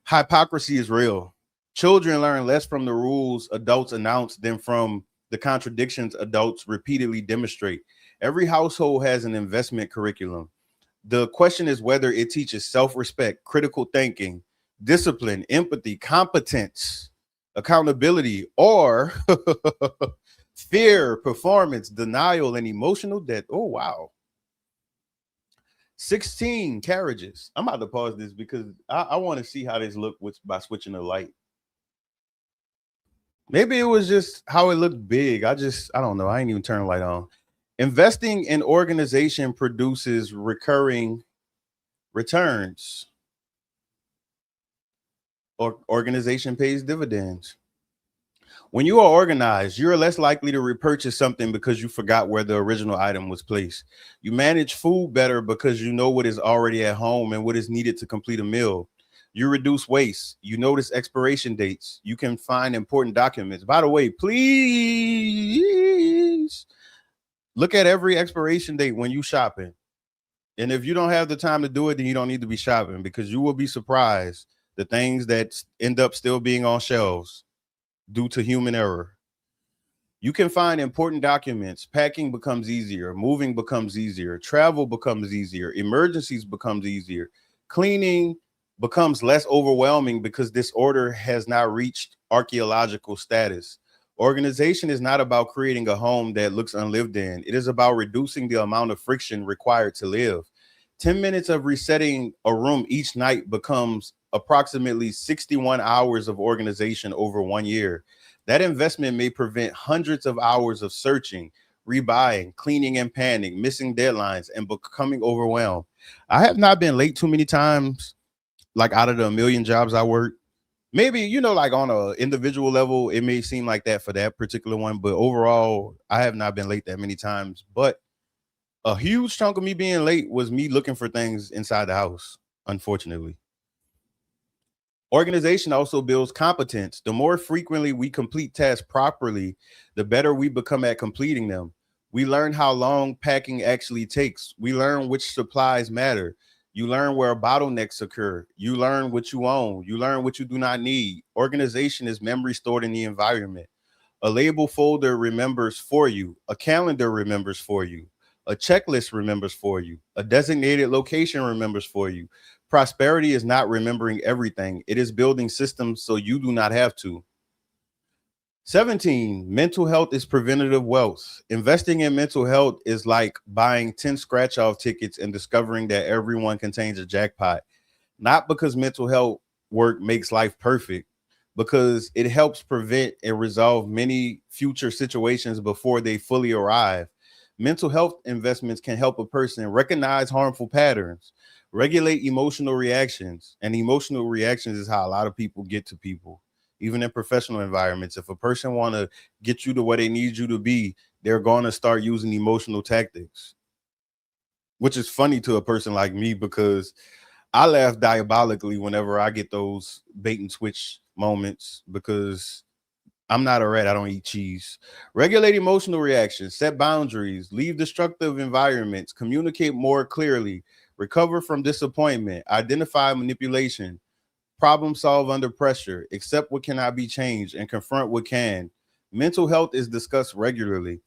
Hypocrisy is real. Children learn less from the rules adults announce than from the contradictions adults repeatedly demonstrate. Every household has an investment curriculum. The question is whether it teaches self-respect, critical thinking, discipline, empathy, competence, accountability, or fear, performance, denial, and emotional debt. Oh, wow. 16 carriages. I'm about to pause this because I want to see how this look by switching the light. Maybe it was just how it looked big. I don't know. I ain't even turn the light on. Investing in organization produces recurring returns. Or organization pays dividends. When you are organized, you're less likely to repurchase something because you forgot where the original item was placed. You manage food better because you know what is already at home and what is needed to complete a meal. You reduce waste. You notice expiration dates. You can find important documents. By the way, please look at every expiration date when you shopping. And if you don't have the time to do it, then you don't need to be shopping, because you will be surprised the things that end up still being on shelves due to human error. You can find important documents. Packing becomes easier. Moving becomes easier. Travel becomes easier. Emergencies becomes easier. Cleaning becomes less overwhelming because disorder has now reached archaeological status. Organization is not about creating a home that looks unlived in. It is about reducing the amount of friction required to live. 10 minutes of resetting a room each night becomes approximately 61 hours of organization over 1 year. That investment may prevent hundreds of hours of searching, rebuying, cleaning and panning, missing deadlines, and becoming overwhelmed. I have not been late too many times, like out of the million jobs I work. Maybe, like on a individual level, it may seem like that for that particular one, but overall, I have not been late that many times. But a huge chunk of me being late was me looking for things inside the house, unfortunately. Organization also builds competence. The more frequently we complete tasks properly, the better we become at completing them. We learn how long packing actually takes. We learn which supplies matter. You learn where bottlenecks occur. You learn what you own. You learn what you do not need. Organization is memory stored in the environment. A label folder remembers for you. A calendar remembers for you. A checklist remembers for you. A designated location remembers for you. Prosperity is not remembering everything. It is building systems so you do not have to. 17, mental health is preventative wealth. Investing in mental health is like buying 10 scratch off tickets and discovering that everyone contains a jackpot. Not because mental health work makes life perfect, because it helps prevent and resolve many future situations before they fully arrive. Mental health investments can help a person recognize harmful patterns, regulate emotional reactions, and emotional reactions is how a lot of people get to people, even in professional environments. If a person want to get you to where they need you to be, they're going to start using emotional tactics, which is funny to a person like me because I laugh diabolically whenever I get those bait and switch moments, because I'm not a rat. I don't eat cheese. Regulate emotional reactions, set boundaries, leave destructive environments, communicate more clearly, recover from disappointment, identify manipulation, problem solve under pressure, accept what cannot be changed, and confront what can. Mental health is discussed regularly,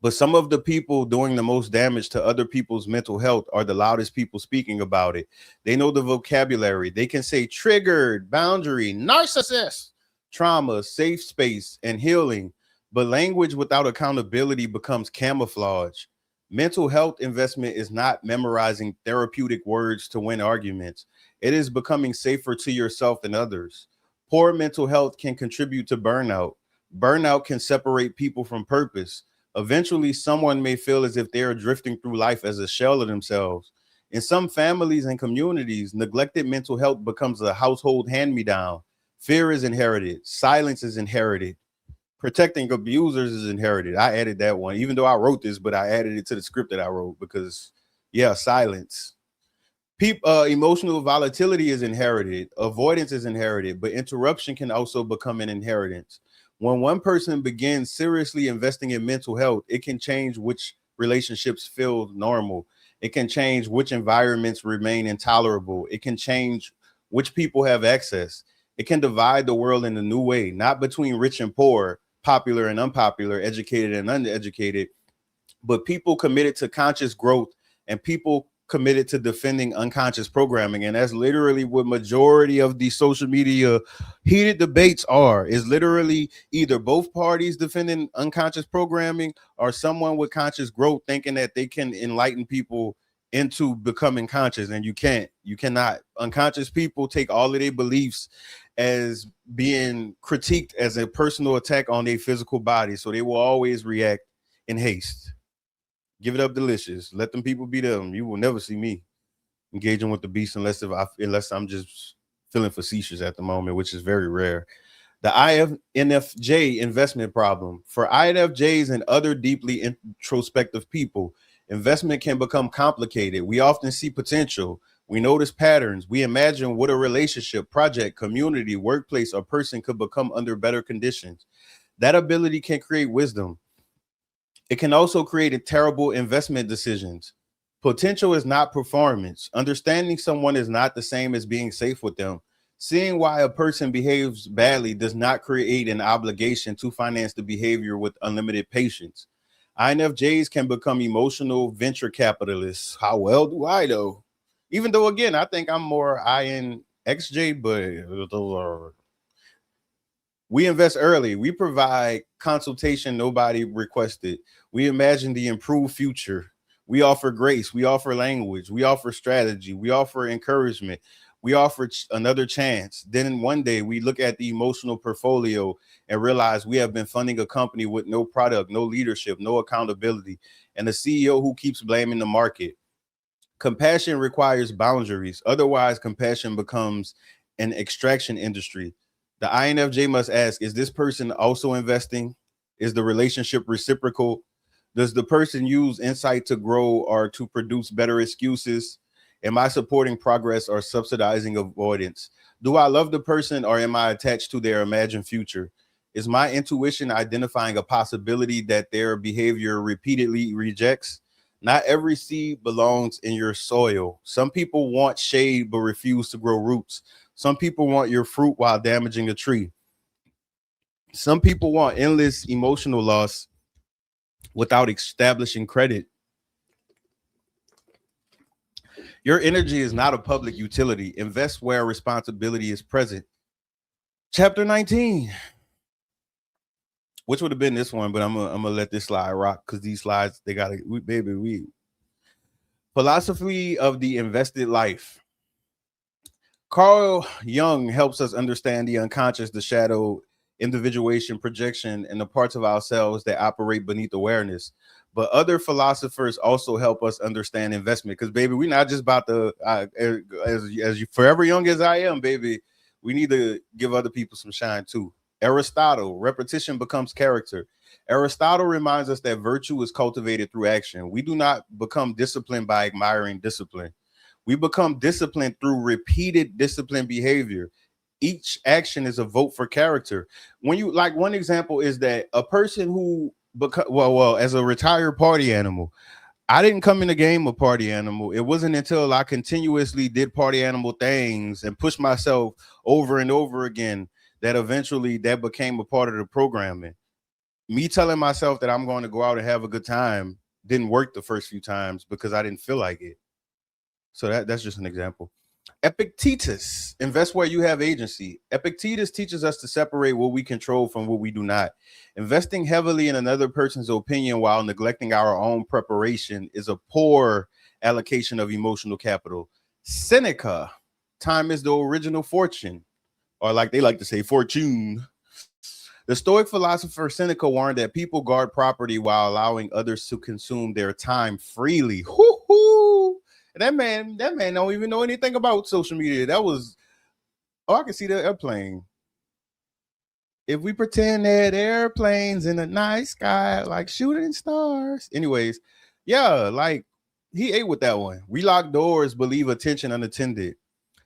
but some of the people doing the most damage to other people's mental health are the loudest people speaking about it. They know the vocabulary. They can say triggered, boundary, narcissist, trauma, safe space, and healing. But language without accountability becomes camouflage. Mental health investment is not memorizing therapeutic words to win arguments. It is becoming safer to yourself and others. Poor mental health can contribute to burnout. Burnout can separate people from purpose. Eventually, someone may feel as if they are drifting through life as a shell of themselves. In some families and communities, neglected mental health becomes a household hand-me-down. Fear is inherited. Silence is inherited. Protecting abusers is inherited. I added that one, even though I wrote this, but I added it to the script that I wrote because, Yeah, silence. Emotional volatility is inherited, avoidance is inherited, but interruption can also become an inheritance. When one person begins seriously investing in mental health, it can change which relationships feel normal. It can change which environments remain intolerable. It can change which people have access. It can divide the world in a new way, not between rich and poor, popular and unpopular, educated and uneducated, but people committed to conscious growth and people committed to defending unconscious programming. And that's literally what majority of these social media heated debates are, is literally either both parties defending unconscious programming or someone with conscious growth thinking that they can enlighten people into becoming conscious. And you cannot. Unconscious people take all of their beliefs as being critiqued as a personal attack on their physical body, so they will always react in haste. Give it up delicious. Let them people be them. You will never see me engaging with the beast unless I'm just feeling facetious at the moment, which is very rare. The INFJ investment problem. For INFJs and other deeply introspective people, investment can become complicated. We often see potential. We notice patterns. We imagine what a relationship, project, community, workplace, or person could become under better conditions. That ability can create wisdom. It can also create terrible investment decisions. Potential is not performance. Understanding someone is not the same as being safe with them. Seeing why a person behaves badly does not create an obligation to finance the behavior with unlimited patience. INFJs can become emotional venture capitalists. How well do I know? Even though, again, I think I'm more INXJ, but we invest early. We provide consultation nobody requested. We imagine the improved future. We offer grace. We offer language. We offer strategy. We offer encouragement. We offer another chance. Then one day we look at the emotional portfolio and realize we have been funding a company with no product, no leadership, no accountability, and a CEO who keeps blaming the market. Compassion requires boundaries. Otherwise, compassion becomes an extraction industry. The INFJ must ask, is this person also investing? Is the relationship reciprocal? Does the person use insight to grow or to produce better excuses? Am I supporting progress or subsidizing avoidance? Do I love the person or am I attached to their imagined future? Is my intuition identifying a possibility that their behavior repeatedly rejects? Not every seed belongs in your soil. Some people want shade but refuse to grow roots. Some people want your fruit while damaging a tree. Some people want endless emotional loss without establishing credit. Your energy is not a public utility. Invest where responsibility is present. Chapter 19, which would have been this one, but I'm gonna let this slide rock because these slides they gotta we philosophy of the invested life. Carl Jung helps us understand the unconscious, the shadow, individuation, projection, and the parts of ourselves that operate beneath awareness. But other philosophers also help us understand investment because, baby, we're not just about to, as you forever young as I am, baby, we need to give other people some shine too. Aristotle, repetition becomes character. Aristotle reminds us that virtue is cultivated through action. We do not become disciplined by admiring discipline. We become disciplined through repeated disciplined behavior. Each action is a vote for character. When you like, one example is that a person who as a retired party animal, I didn't come in the game a party animal. It wasn't until I continuously did party animal things and pushed myself over and over again that eventually that became a part of the programming. Me telling myself that I'm going to go out and have a good time didn't work the first few times because I didn't feel like it. So that's just an example. Epictetus, invest where you have agency. Epictetus teaches us to separate what we control from what we do not. Investing heavily in another person's opinion while neglecting our own preparation is a poor allocation of emotional capital. Seneca, time is the original fortune, or like they like to say, fortune. The Stoic philosopher Seneca warned that people guard property while allowing others to consume their time freely. Hoo-hoo! That man don't even know anything about social media. That was, I can see the airplane. If we pretend that airplanes in the night sky like shooting stars. Anyways, yeah, like He ate with that one. We lock doors, believe attention unattended.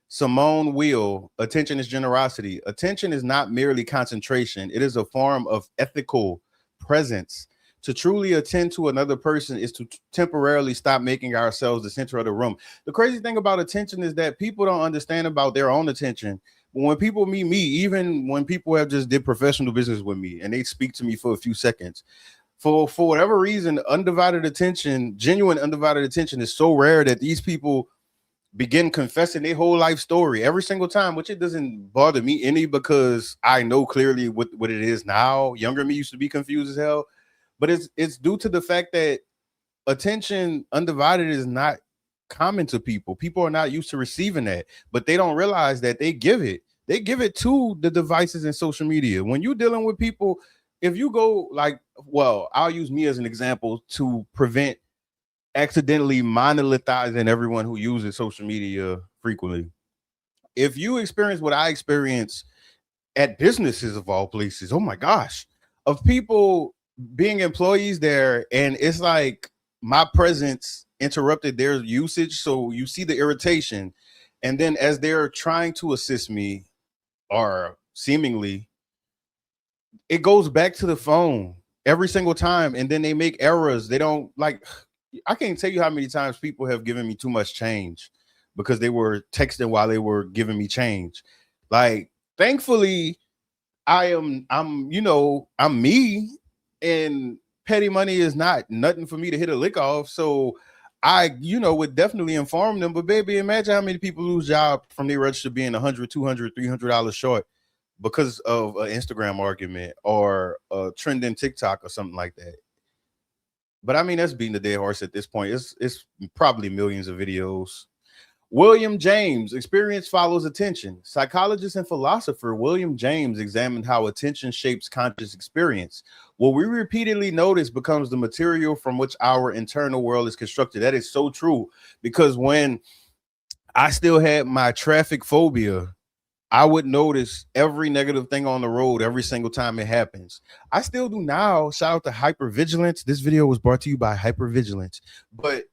Simone Weil, attention is generosity. Attention is not merely concentration, it is a form of ethical presence. To truly attend to another person is to temporarily stop making ourselves the center of the room. The crazy thing about attention is that people don't understand about their own attention. But when people meet me, even when people have just did professional business with me and they speak to me for a few seconds, for whatever reason, undivided attention, genuine undivided attention is so rare that these people begin confessing their whole life story every single time, which it doesn't bother me any because I know clearly what it is now. Younger me used to be confused as hell, but it's due to the fact that attention undivided is not common to people. People are not used to receiving that, but they don't realize that they give it. They give it to the devices and social media. When you're dealing with people, if you go like, well, I'll use me as an example to prevent accidentally monolithizing everyone who uses social media frequently. If you experience what I experience at businesses of all places, oh my gosh, of people being employees there, and it's like my presence interrupted their usage. So you see the irritation. And then as they're trying to assist me, or seemingly, it goes back to the phone every single time. And then they make errors. They don't like, I can't tell you how many times people have given me too much change because they were texting while they were giving me change. Like, thankfully, I'm me, and petty money is not nothing for me to hit a lick off. So I, would definitely inform them. But baby, imagine how many people lose job from their register being 100, 200, $300 short because of an Instagram argument or a trending TikTok or something like that. But I mean, that's beating the dead horse at this point. It's probably millions of videos. William James, experience follows attention. Psychologist and philosopher William James examined how attention shapes conscious experience. What we repeatedly notice becomes the material from which our internal world is constructed. That is so true, because when I still had my traffic phobia, I would notice every negative thing on the road every single time it happens. I still do now. Shout out to hypervigilance. This video was brought to you by hypervigilance, but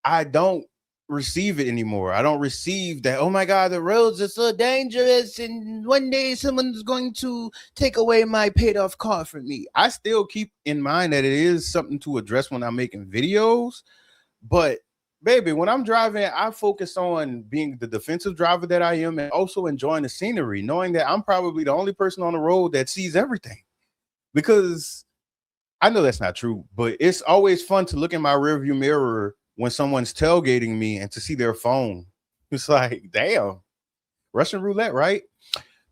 I don't receive it anymore. I don't receive that, oh my God, the roads are so dangerous and one day someone's going to take away my paid off car from me. I still keep in mind that it is something to address when I'm making videos, but baby, when I'm driving, I focus on being the defensive driver that I am and also enjoying the scenery, knowing that I'm probably the only person on the road that sees everything. Because I know that's not true, but it's always fun to look in my rearview mirror when someone's tailgating me and to see their phone. It's like, damn, Russian roulette, right?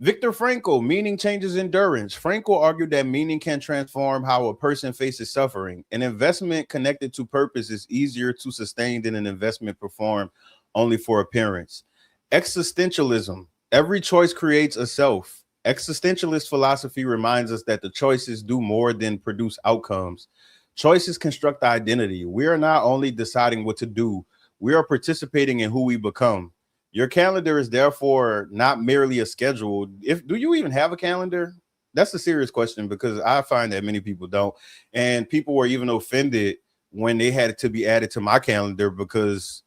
Viktor Frankl, meaning changes endurance. Frankl argued that meaning can transform how a person faces suffering. An investment connected to purpose is easier to sustain than an investment performed only for appearance. Existentialism, every choice creates a self. Existentialist philosophy reminds us that the choices do more than produce outcomes. Choices construct identity. We are not only deciding what to do, we are participating in who we become. Your calendar is therefore not merely a schedule. Do you even have a calendar? That's a serious question, because I find that many people don't. And people were even offended when they had to be added to my calendar, because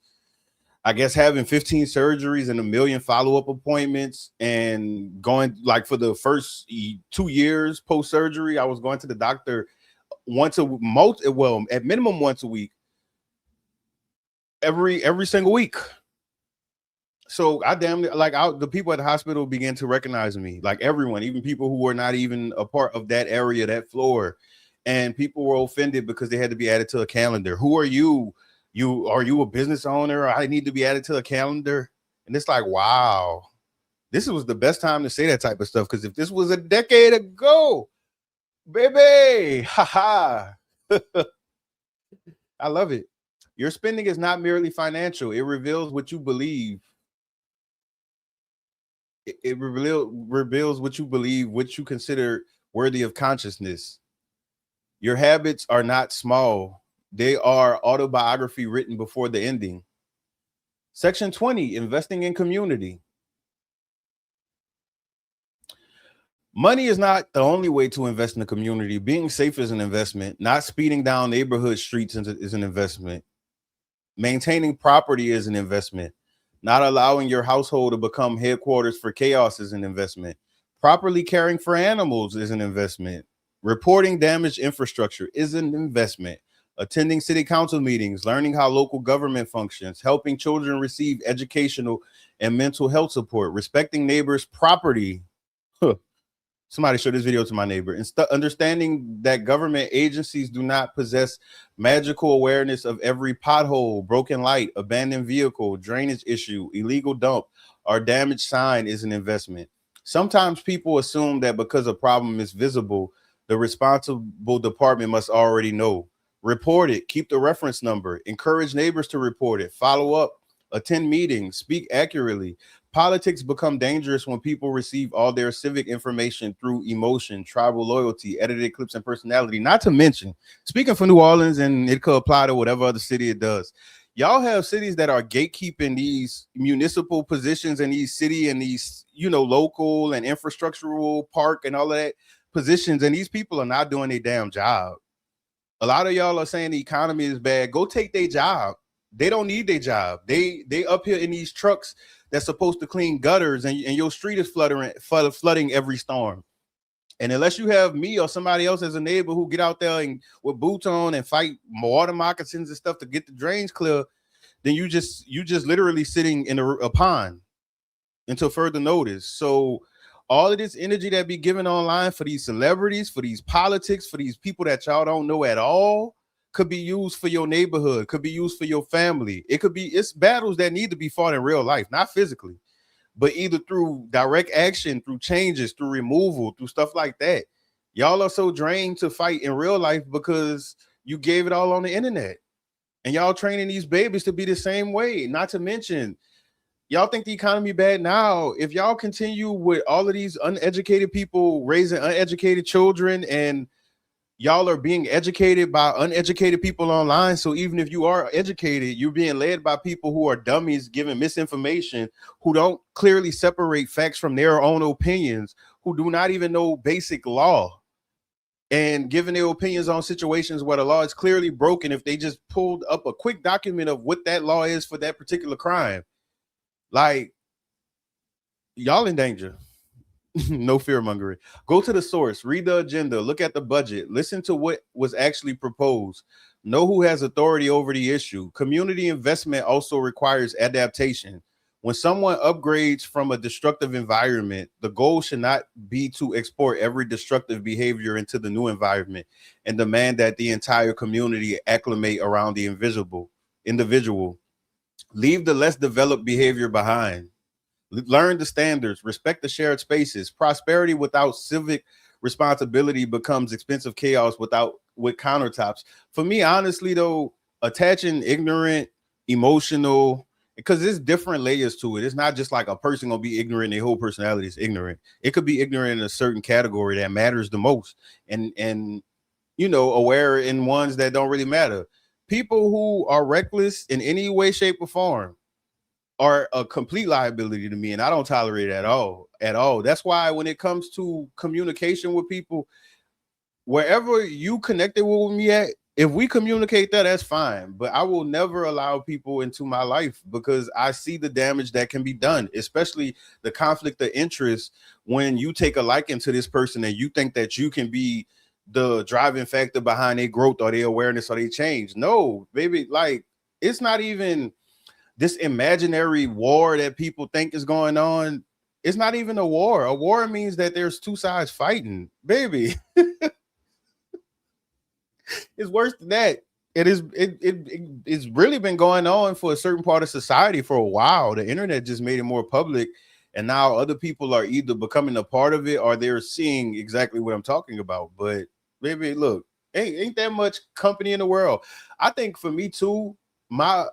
I guess having 15 surgeries and a million follow-up appointments and going, like, for the first 2 years post-surgery, I was going to the doctor at minimum once a week, every single week. So the people at the hospital began to recognize me, like everyone, even people who were not even a part of that area, that floor. And people were offended because they had to be added to a calendar. Who are you? Are you a business owner? I need to be added to a calendar. And it's like, wow, this was the best time to say that type of stuff. Because if this was a decade ago, baby, haha, I love it. Your spending is not merely financial. It reveals what you believe. It reveals what you believe, what you consider worthy of consciousness. Your habits are not small. They are autobiography written before the ending. Section 20, investing in community. Money is not the only way to invest in the community. Being safe is an investment. Not speeding down neighborhood streets is an investment. Maintaining property is an investment. Not allowing your household to become headquarters for chaos is an investment. Properly caring for animals is an investment. Reporting damaged infrastructure is an investment. Attending city council meetings, learning how local government functions, helping children receive educational and mental health support, respecting neighbors' property. Huh. Somebody show this video to my neighbor. And understanding that government agencies do not possess magical awareness of every pothole, broken light, abandoned vehicle, drainage issue, illegal dump, or damaged sign is an investment. Sometimes people assume that because a problem is visible, the responsible department must already know. Report it, keep the reference number, encourage neighbors to report it, follow up, attend meetings, speak accurately. Politics become dangerous when people receive all their civic information through emotion, tribal loyalty, edited clips, and personality. Not to mention, speaking for New Orleans, and it could apply to whatever other city it does. Y'all have cities that are gatekeeping these municipal positions and these city and these, local and infrastructural park and all of that positions. And these people are not doing their damn job. A lot of y'all are saying the economy is bad. Go take their job. They don't need their job. They up here in these trucks that's supposed to clean gutters, and your street is flooding every storm. And unless you have me or somebody else as a neighbor who get out there and with boots on and fight water moccasins and stuff to get the drains clear, then you just literally sitting in a pond until further notice. So all of this energy that be given online for these celebrities, for these politics, for these people that y'all don't know at all, could be used for your neighborhood, could be used for your family. It's battles that need to be fought in real life, not physically, but either through direct action, through changes, through removal, through stuff like that. Y'all are so drained to fight in real life because you gave it all on the internet. And y'all training these babies to be the same way. Not to mention, y'all think the economy bad now. If y'all continue with all of these uneducated people raising uneducated children, and y'all are being educated by uneducated people online. So even if you are educated, you're being led by people who are dummies, giving misinformation, who don't clearly separate facts from their own opinions, who do not even know basic law, and giving their opinions on situations where the law is clearly broken if they just pulled up a quick document of what that law is for that particular crime. Like, y'all in danger. No fear mongering. Go to the source, read the agenda, look at the budget, listen to what was actually proposed, know who has authority over the issue. Community investment also requires adaptation. When someone upgrades from a destructive environment, the goal should not be to export every destructive behavior into the new environment and demand that the entire community acclimate around the individual. Leave the less developed behavior behind. Learn the standards, respect the shared spaces. Prosperity without civic responsibility becomes expensive chaos with countertops. For me, honestly, though, attaching ignorant, emotional, because there's different layers to it. It's not just like a person gonna be ignorant, their whole personality is ignorant. It could be ignorant in a certain category that matters the most, and aware in ones that don't really matter. People who are reckless in any way, shape, or form are a complete liability to me, and I don't tolerate it at all. That's why when it comes to communication with people, wherever you connected with me at, if we communicate that's fine, but I will never allow people into my life because I see the damage that can be done, especially the conflict of interest when you take a liking to this person and you think that you can be the driving factor behind their growth or their awareness or their change. No, baby, like, it's not even this imaginary war that people think is going on. It's not even a war. A war means that there's two sides fighting, baby. It's worse than that. It's really been going on for a certain part of society for a while. The internet just made it more public, and now other people are either becoming a part of it or they're seeing exactly what I'm talking about. But baby, look, ain't that much company in the world. I think for me too, my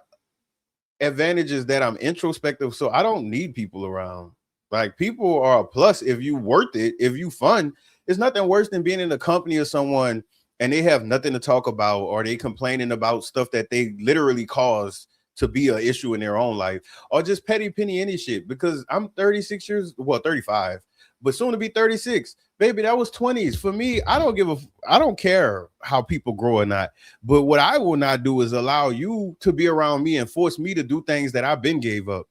advantage is that I'm introspective, so I don't need people around. Like, people are a plus if you worth it, if you fun. It's nothing worse than being in the company of someone and they have nothing to talk about, or they complaining about stuff that they literally caused to be an issue in their own life, or just petty penny any shit. Because I'm 35, but soon to be 36. Baby, that was 20s. For me, I don't care how people grow or not. But what I will not do is allow you to be around me and force me to do things that I've been gave up.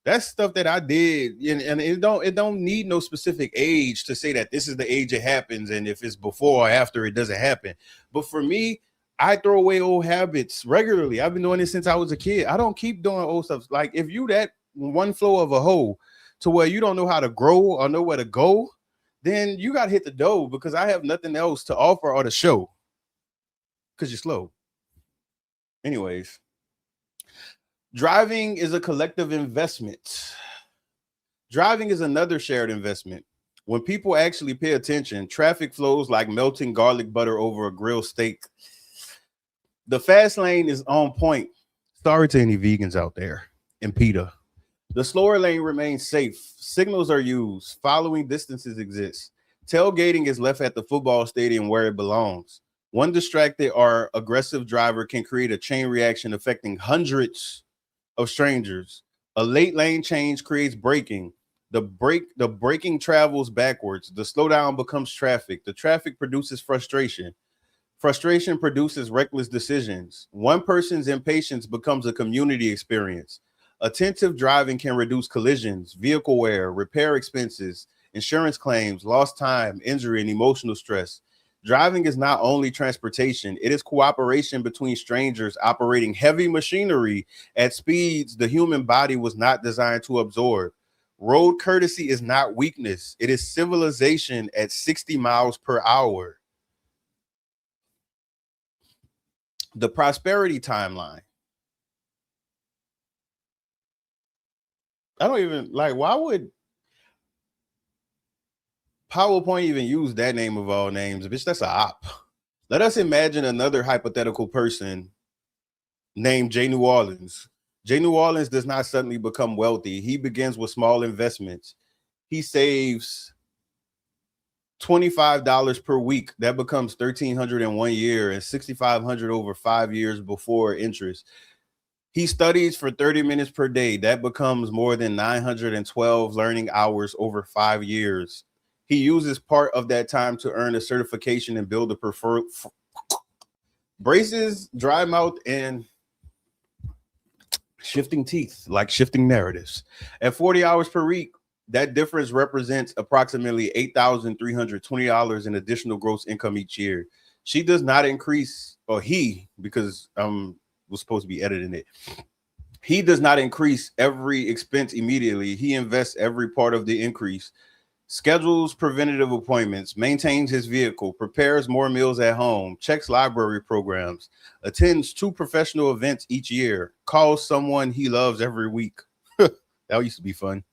That's stuff that I did, and it don't need no specific age to say that this is the age it happens, and if it's before or after, it doesn't happen. But for me, I throw away old habits regularly. I've been doing this since I was a kid. I don't keep doing old stuff. Like if you that one flow of a hole to where you don't know how to grow or know where to go, then you got to hit the door because I have nothing else to offer or to show because you're slow. Anyways, driving is a collective investment. Driving is another shared investment. When people actually pay attention, traffic flows like melting garlic butter over a grilled steak. The fast lane is on point. Sorry to any vegans out there and PETA. The slower lane remains safe. Signals are used. Following distances exist. Tailgating is left at the football stadium where it belongs. One distracted or aggressive driver can create a chain reaction affecting hundreds of strangers. A late lane change creates braking. The braking travels backwards. The slowdown becomes traffic. The traffic produces frustration. Frustration produces reckless decisions. One person's impatience becomes a community experience. Attentive driving can reduce collisions, vehicle wear, repair expenses, insurance claims, lost time, injury, and emotional stress. Driving is not only transportation, it is cooperation between strangers operating heavy machinery at speeds the human body was not designed to absorb. Road courtesy is not weakness, it is civilization at 60 miles per hour. The prosperity timeline. I don't even like, why would PowerPoint even use that name of all names? Bitch, that's a op. Let us imagine another hypothetical person named Jneworleans. Jneworleans does not suddenly become wealthy. He begins with small investments. He saves $25 per week. That becomes $1,300 in 1 year and $6,500 over 5 years before interest. He studies for 30 minutes per day. That becomes more than 912 learning hours over 5 years. He uses part of that time to earn a certification and build a preferred braces, dry mouth, and shifting teeth, like shifting narratives. At 40 hours per week, that difference represents approximately $8,320 in additional gross income each year. She does not increase, or he, because was supposed to be editing it. He does not increase every expense immediately. He invests every part of the increase, schedules preventative appointments, maintains his vehicle, prepares more meals at home, checks library programs, attends 2 professional events each year, calls someone he loves every week. That used to be fun.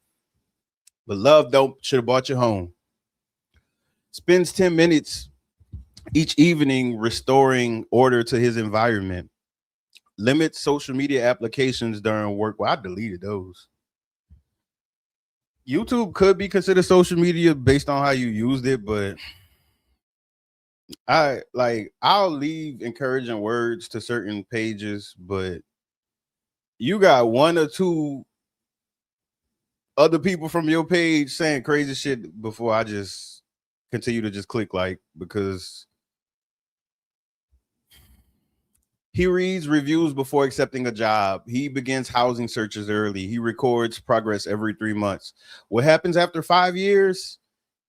But love should have bought you home. Spends 10 minutes each evening restoring order to his environment. Limits social media applications during work. Well, I deleted those. YouTube could be considered social media based on how you used it, but I'll leave encouraging words to certain pages, but you got 1 or 2 other people from your page saying crazy shit before I just continue to just click like, because he reads reviews before accepting a job. He begins housing searches early. He records progress every 3 months. What happens after 5 years?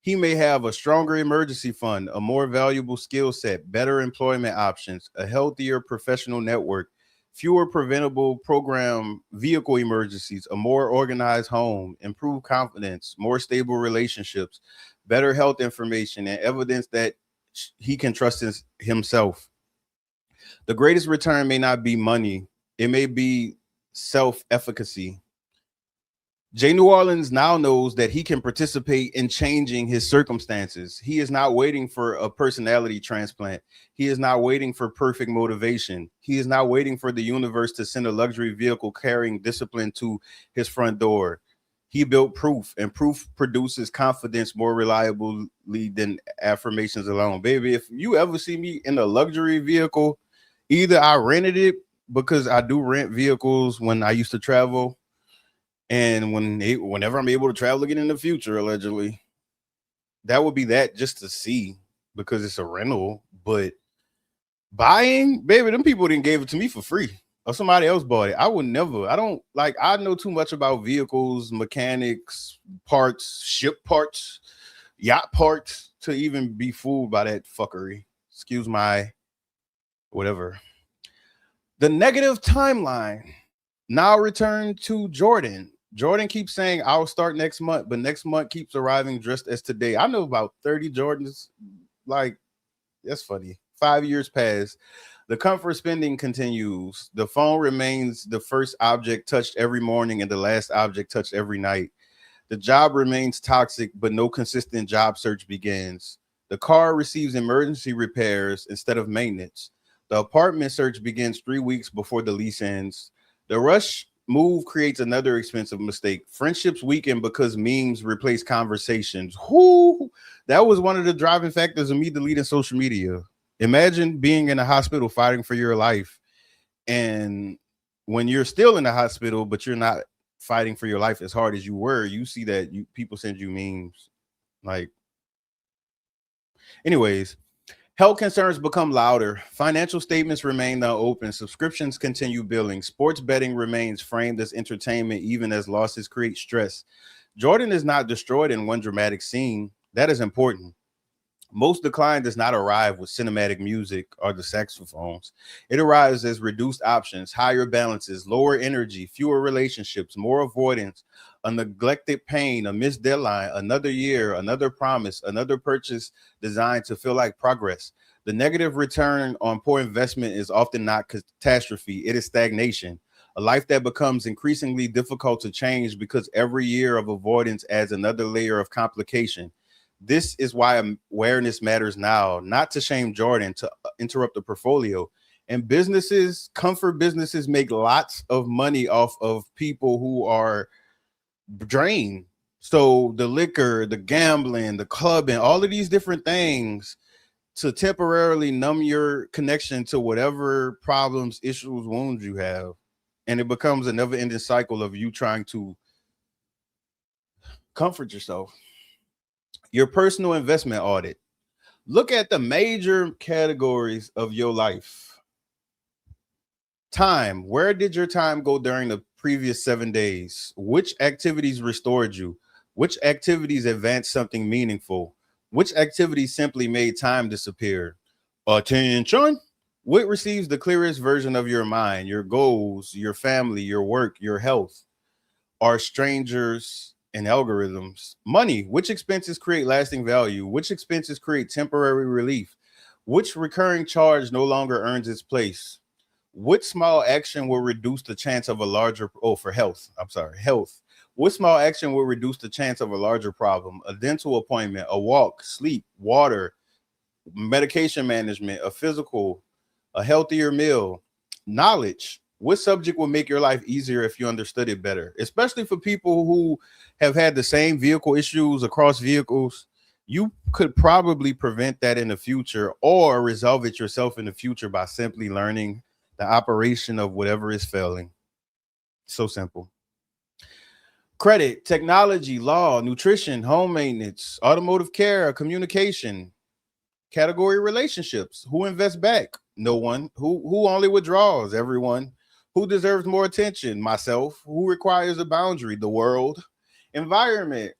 He may have a stronger emergency fund, a more valuable skill set, better employment options, a healthier professional network, fewer preventable program vehicle emergencies, a more organized home, improved confidence, more stable relationships, better health information, and evidence that he can trust himself. The greatest return may not be money. It may be self-efficacy. Jneworleans now knows that he can participate in changing his circumstances. He is not waiting for a personality transplant. He is not waiting for perfect motivation. He is not waiting for the universe to send a luxury vehicle carrying discipline to his front door. He built proof, and proof produces confidence more reliably than affirmations alone. Baby, if you ever see me in a luxury vehicle, either I rented it, because I do rent vehicles when I used to travel, and whenever I'm able to travel again in the future, allegedly, that would be that just to see because it's a rental. But buying, baby, them people didn't gave it to me for free or somebody else bought it. I would never. I don't like. I know too much about vehicles, mechanics, parts, ship parts, yacht parts to even be fooled by that fuckery. Excuse my whatever. The negative timeline. Now return to Jordan. Jordan keeps saying I'll start next month, but next month keeps arriving dressed as today. I know about 30 Jordans. Like, that's funny. 5 years pass. The comfort spending continues. The phone remains the first object touched every morning and the last object touched every night. The job remains toxic, but no consistent job search begins. The car receives emergency repairs instead of maintenance. The apartment search begins 3 weeks before the lease ends. The rush move creates another expensive mistake. Friendships weaken because memes replace conversations. Whoo! That was one of the driving factors of me deleting social media. Imagine being in a hospital fighting for your life, and when you're still in the hospital, but you're not fighting for your life as hard as you were, you see that people send you memes. Like, anyways, health concerns become louder. Financial statements remain unopened. Subscriptions continue billing. Sports betting remains framed as entertainment, even as losses create stress. Jordan is not destroyed in one dramatic scene. That is important. Most decline does not arrive with cinematic music or the saxophones. It arrives as reduced options, higher balances, lower energy, fewer relationships, more avoidance, a neglected pain, a missed deadline, another year, another promise, another purchase designed to feel like progress. The negative return on poor investment is often not catastrophe, it is stagnation. A life that becomes increasingly difficult to change because every year of avoidance adds another layer of complication. This is why awareness matters now, not to shame Jordan, to interrupt the portfolio. And businesses, comfort businesses, make lots of money off of people who are drained. So the liquor, the gambling, the clubbing, all of these different things to temporarily numb your connection to whatever problems, issues, wounds you have. And it becomes a never ending cycle of you trying to comfort yourself. Your personal investment audit. Look at the major categories of your life. Time. Where did your time go during the previous 7 days? Which activities restored you? Which activities advanced something meaningful? Which activities simply made time disappear? Attention. What receives the clearest version of your mind, your goals, your family, your work, your health? Are strangers and algorithms? Money. Which expenses create lasting value? Which expenses create temporary relief? Which recurring charge no longer earns its place? What small action will reduce the chance of a larger for health? I'm sorry, health. What small action will reduce the chance of a larger problem? A dental appointment, a walk, sleep, water, medication management, a physical, a healthier meal, knowledge. What subject will make your life easier if you understood it better? Especially for people who have had the same vehicle issues across vehicles, you could probably prevent that in the future or resolve it yourself in the future by simply learning the operation of whatever is failing. So simple. Credit, technology, law, nutrition, home maintenance, automotive care, communication. Category, relationships. Who invests back? No one. Who only withdraws? Everyone. Who deserves more attention? Myself. Who requires a boundary? The world. Environment.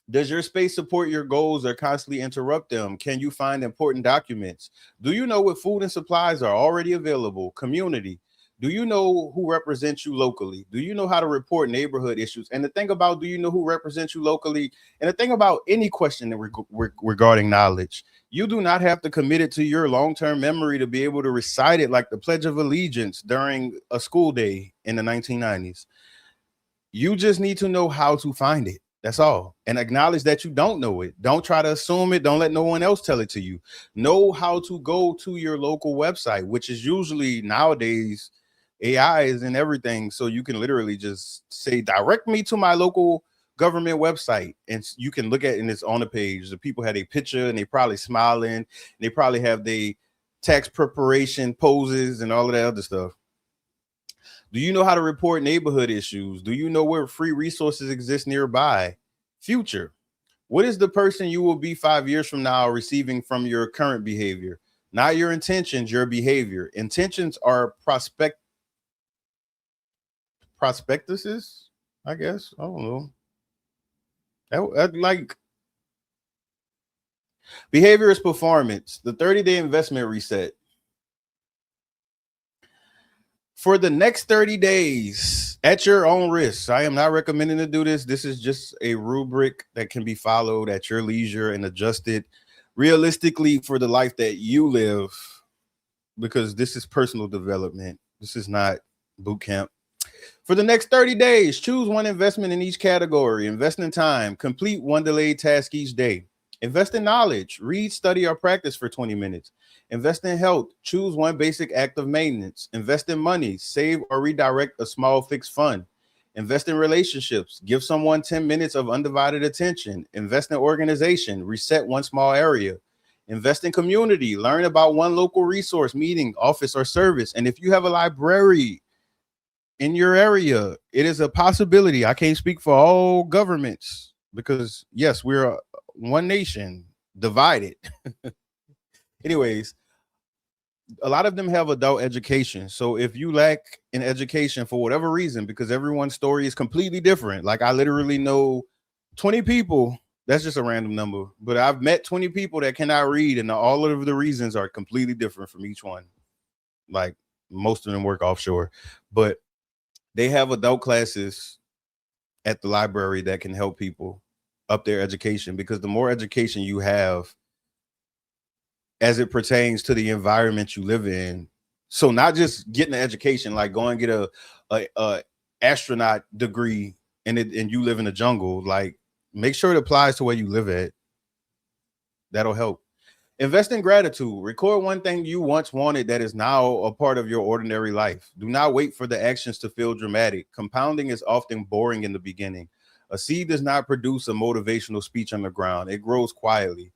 Does your space support your goals or constantly interrupt them? Can you find important documents? Do you know what food and supplies are already available? Community. Do you know who represents you locally? Do you know how to report neighborhood issues? And the thing about do you know who represents you locally? And the thing about any question that regarding knowledge, you do not have to commit it to your long-term memory to be able to recite it like the Pledge of Allegiance during a school day in the 1990s. You just need to know how to find it. That's all. And acknowledge that you don't know it. Don't try to assume it. Don't let no one else tell it to you. Know how to go to your local website, which is usually nowadays AI is in everything. So you can literally just say, direct me to my local government website. And you can look at it and it's on the page. The people had a picture and they probably smiling. And they probably have the tax preparation poses and all of that other stuff. Do you know how to report neighborhood issues? Do you know where free resources exist nearby? Future. What is the person you will be 5 years from now receiving from your current behavior? Not your intentions, your behavior. Intentions are prospectuses, I guess. I don't know. Like behavior is performance. The 30-day investment reset. For the next 30 days at your own risk. I am not recommending to do this. This is just a rubric that can be followed at your leisure and adjusted realistically for the life that you live, because this is personal development. This is not boot camp. For the next 30 days, choose one investment in each category. Invest in time. Complete one delayed task each day. Invest in knowledge. Read, study, or practice for 20 minutes. Invest in health. Choose one basic act of maintenance. Invest in money. Save or redirect a small fixed fund. Invest in relationships. Give someone 10 minutes of undivided attention. Invest in organization. Reset one small area. Invest in community. Learn about one local resource, meeting, office, or service. And if you have a library in your area, it is a possibility. I can't speak for all governments because, yes, we're one nation divided. Anyways, a lot of them have adult education. So if you lack in education for whatever reason, because everyone's story is completely different, like I literally know 20 people, that's just a random number, but I've met 20 people that cannot read, and all of the reasons are completely different from each one. Like most of them work offshore, but they have adult classes at the library that can help people up their education, because the more education you have as it pertains to the environment you live in. So not just getting an education, like go and get a astronaut degree and you live in the jungle, like make sure it applies to where you live at. That'll help. Invest in gratitude. Record one thing you once wanted that is now a part of your ordinary life. Do not wait for the actions to feel dramatic. Compounding is often boring in the beginning. A seed does not produce a motivational speech on the ground. It grows quietly.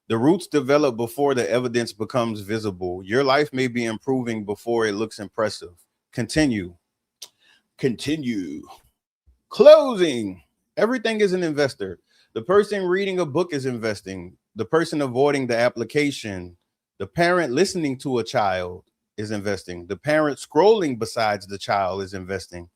The roots develop before the evidence becomes visible. Your life may be improving before it looks impressive. Continue. Closing. Everything is an investor. The person reading a book is investing. The person avoiding the application, the parent listening to a child is investing. The parent scrolling besides the child is investing.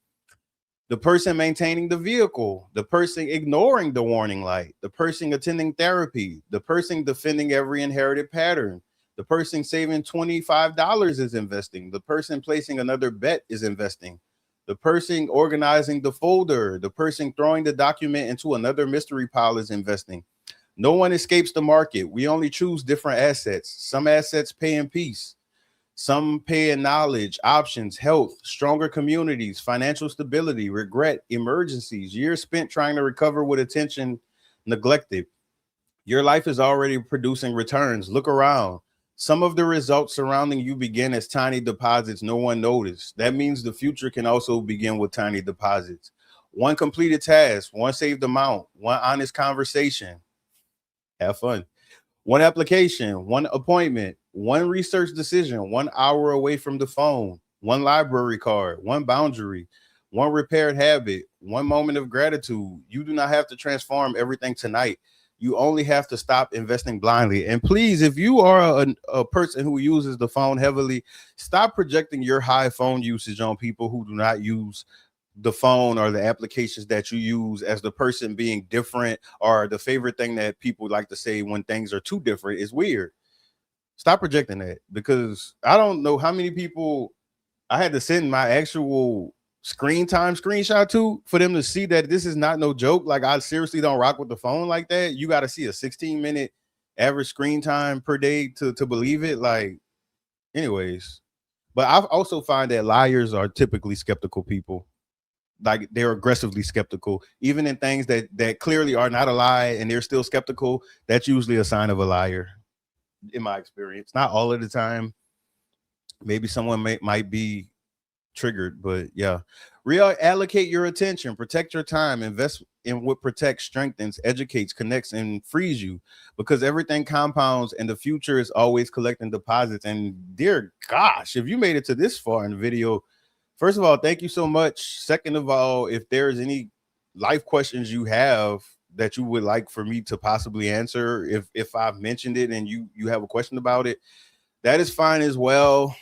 The person maintaining the vehicle, the person ignoring the warning light, the person attending therapy, the person defending every inherited pattern, the person saving $25 is investing. The person placing another bet is investing. The person organizing the folder, the person throwing the document into another mystery pile is investing. No one escapes the market. We only choose different assets. Some assets pay in peace. Some pay in knowledge, options, health, stronger communities, financial stability, regret, emergencies, years spent trying to recover with attention neglected. Your life is already producing returns. Look around. Some of the results surrounding you begin as tiny deposits no one noticed. That means the future can also begin with tiny deposits. One completed task, one saved amount, one honest conversation. Have fun. One application, one appointment, one research decision, 1 hour away from the phone, one library card, one boundary, one repaired habit, one moment of gratitude. You do not have to transform everything tonight. You only have to stop investing blindly. And please, if you are a person who uses the phone heavily, stop projecting your high phone usage on people who do not use the phone or the applications that you use as the person being different, or the favorite thing that people like to say when things are too different is weird. Stop projecting that, because I don't know how many people I had to send my actual screen time screenshot to for them to see that this is not no joke. Like, I seriously don't rock with the phone like that. You got to see a 16-minute average screen time per day to believe it. Like, anyways, but I also find that liars are typically skeptical people. Like, they're aggressively skeptical, even in things that clearly are not a lie, and they're still skeptical. That's usually a sign of a liar, in my experience. Not all of the time. Maybe someone might be triggered, but yeah. Reallocate your attention, protect your time, invest in what protects, strengthens, educates, connects, and frees you, because everything compounds and the future is always collecting deposits. And dear gosh, if you made it to this far in the video, first of all, thank you so much. Second of all, if there's any life questions you have that you would like for me to possibly answer, if I've mentioned it and you have a question about it, that is fine as well.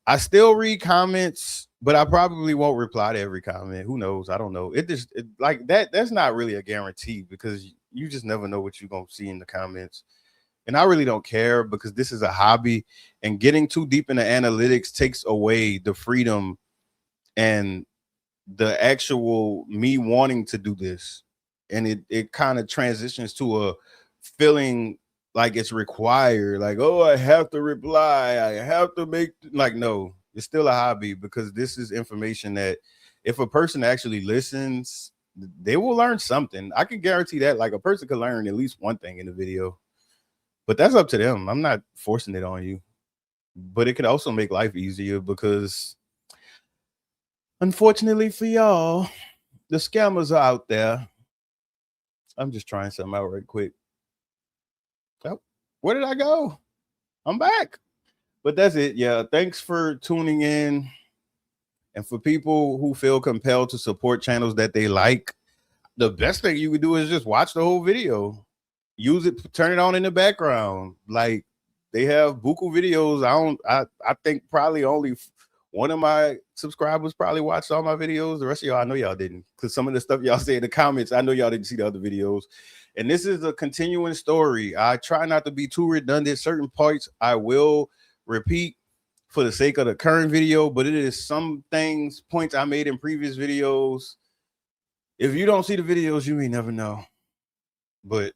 I still read comments, but I probably won't reply to every comment. Who knows? I don't know. Like that. That's not really a guarantee because you just never know what you're gonna see in the comments. And I really don't care because this is a hobby, and getting too deep into analytics takes away the freedom and the actual me wanting to do this. And it kind of transitions to a feeling like it's required, like, oh, I have to reply, I have to make, like, no, it's still a hobby because this is information that if a person actually listens, they will learn something. I can guarantee that, like, a person could learn at least one thing in the video, but that's up to them. I'm not forcing it on you. But it could also make life easier because unfortunately for y'all, the scammers are out there. I'm just trying something out right quick. Oh, where did I go? I'm back. But that's it. Yeah. Thanks for tuning in. And for people who feel compelled to support channels that they like, the best thing you could do is just watch the whole video. Use it, turn it on in the background. Like, they have buku videos. I think probably only one of my subscribers probably watched all my videos. The rest of y'all, I know y'all didn't, because some of the stuff y'all say in the comments, I know y'all didn't see the other videos. And this is a continuing story. I try not to be too redundant. Certain parts I will repeat for the sake of the current video, but it is some points I made in previous videos. If you don't see the videos, you may never know. But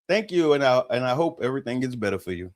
thank you, and I hope everything gets better for you.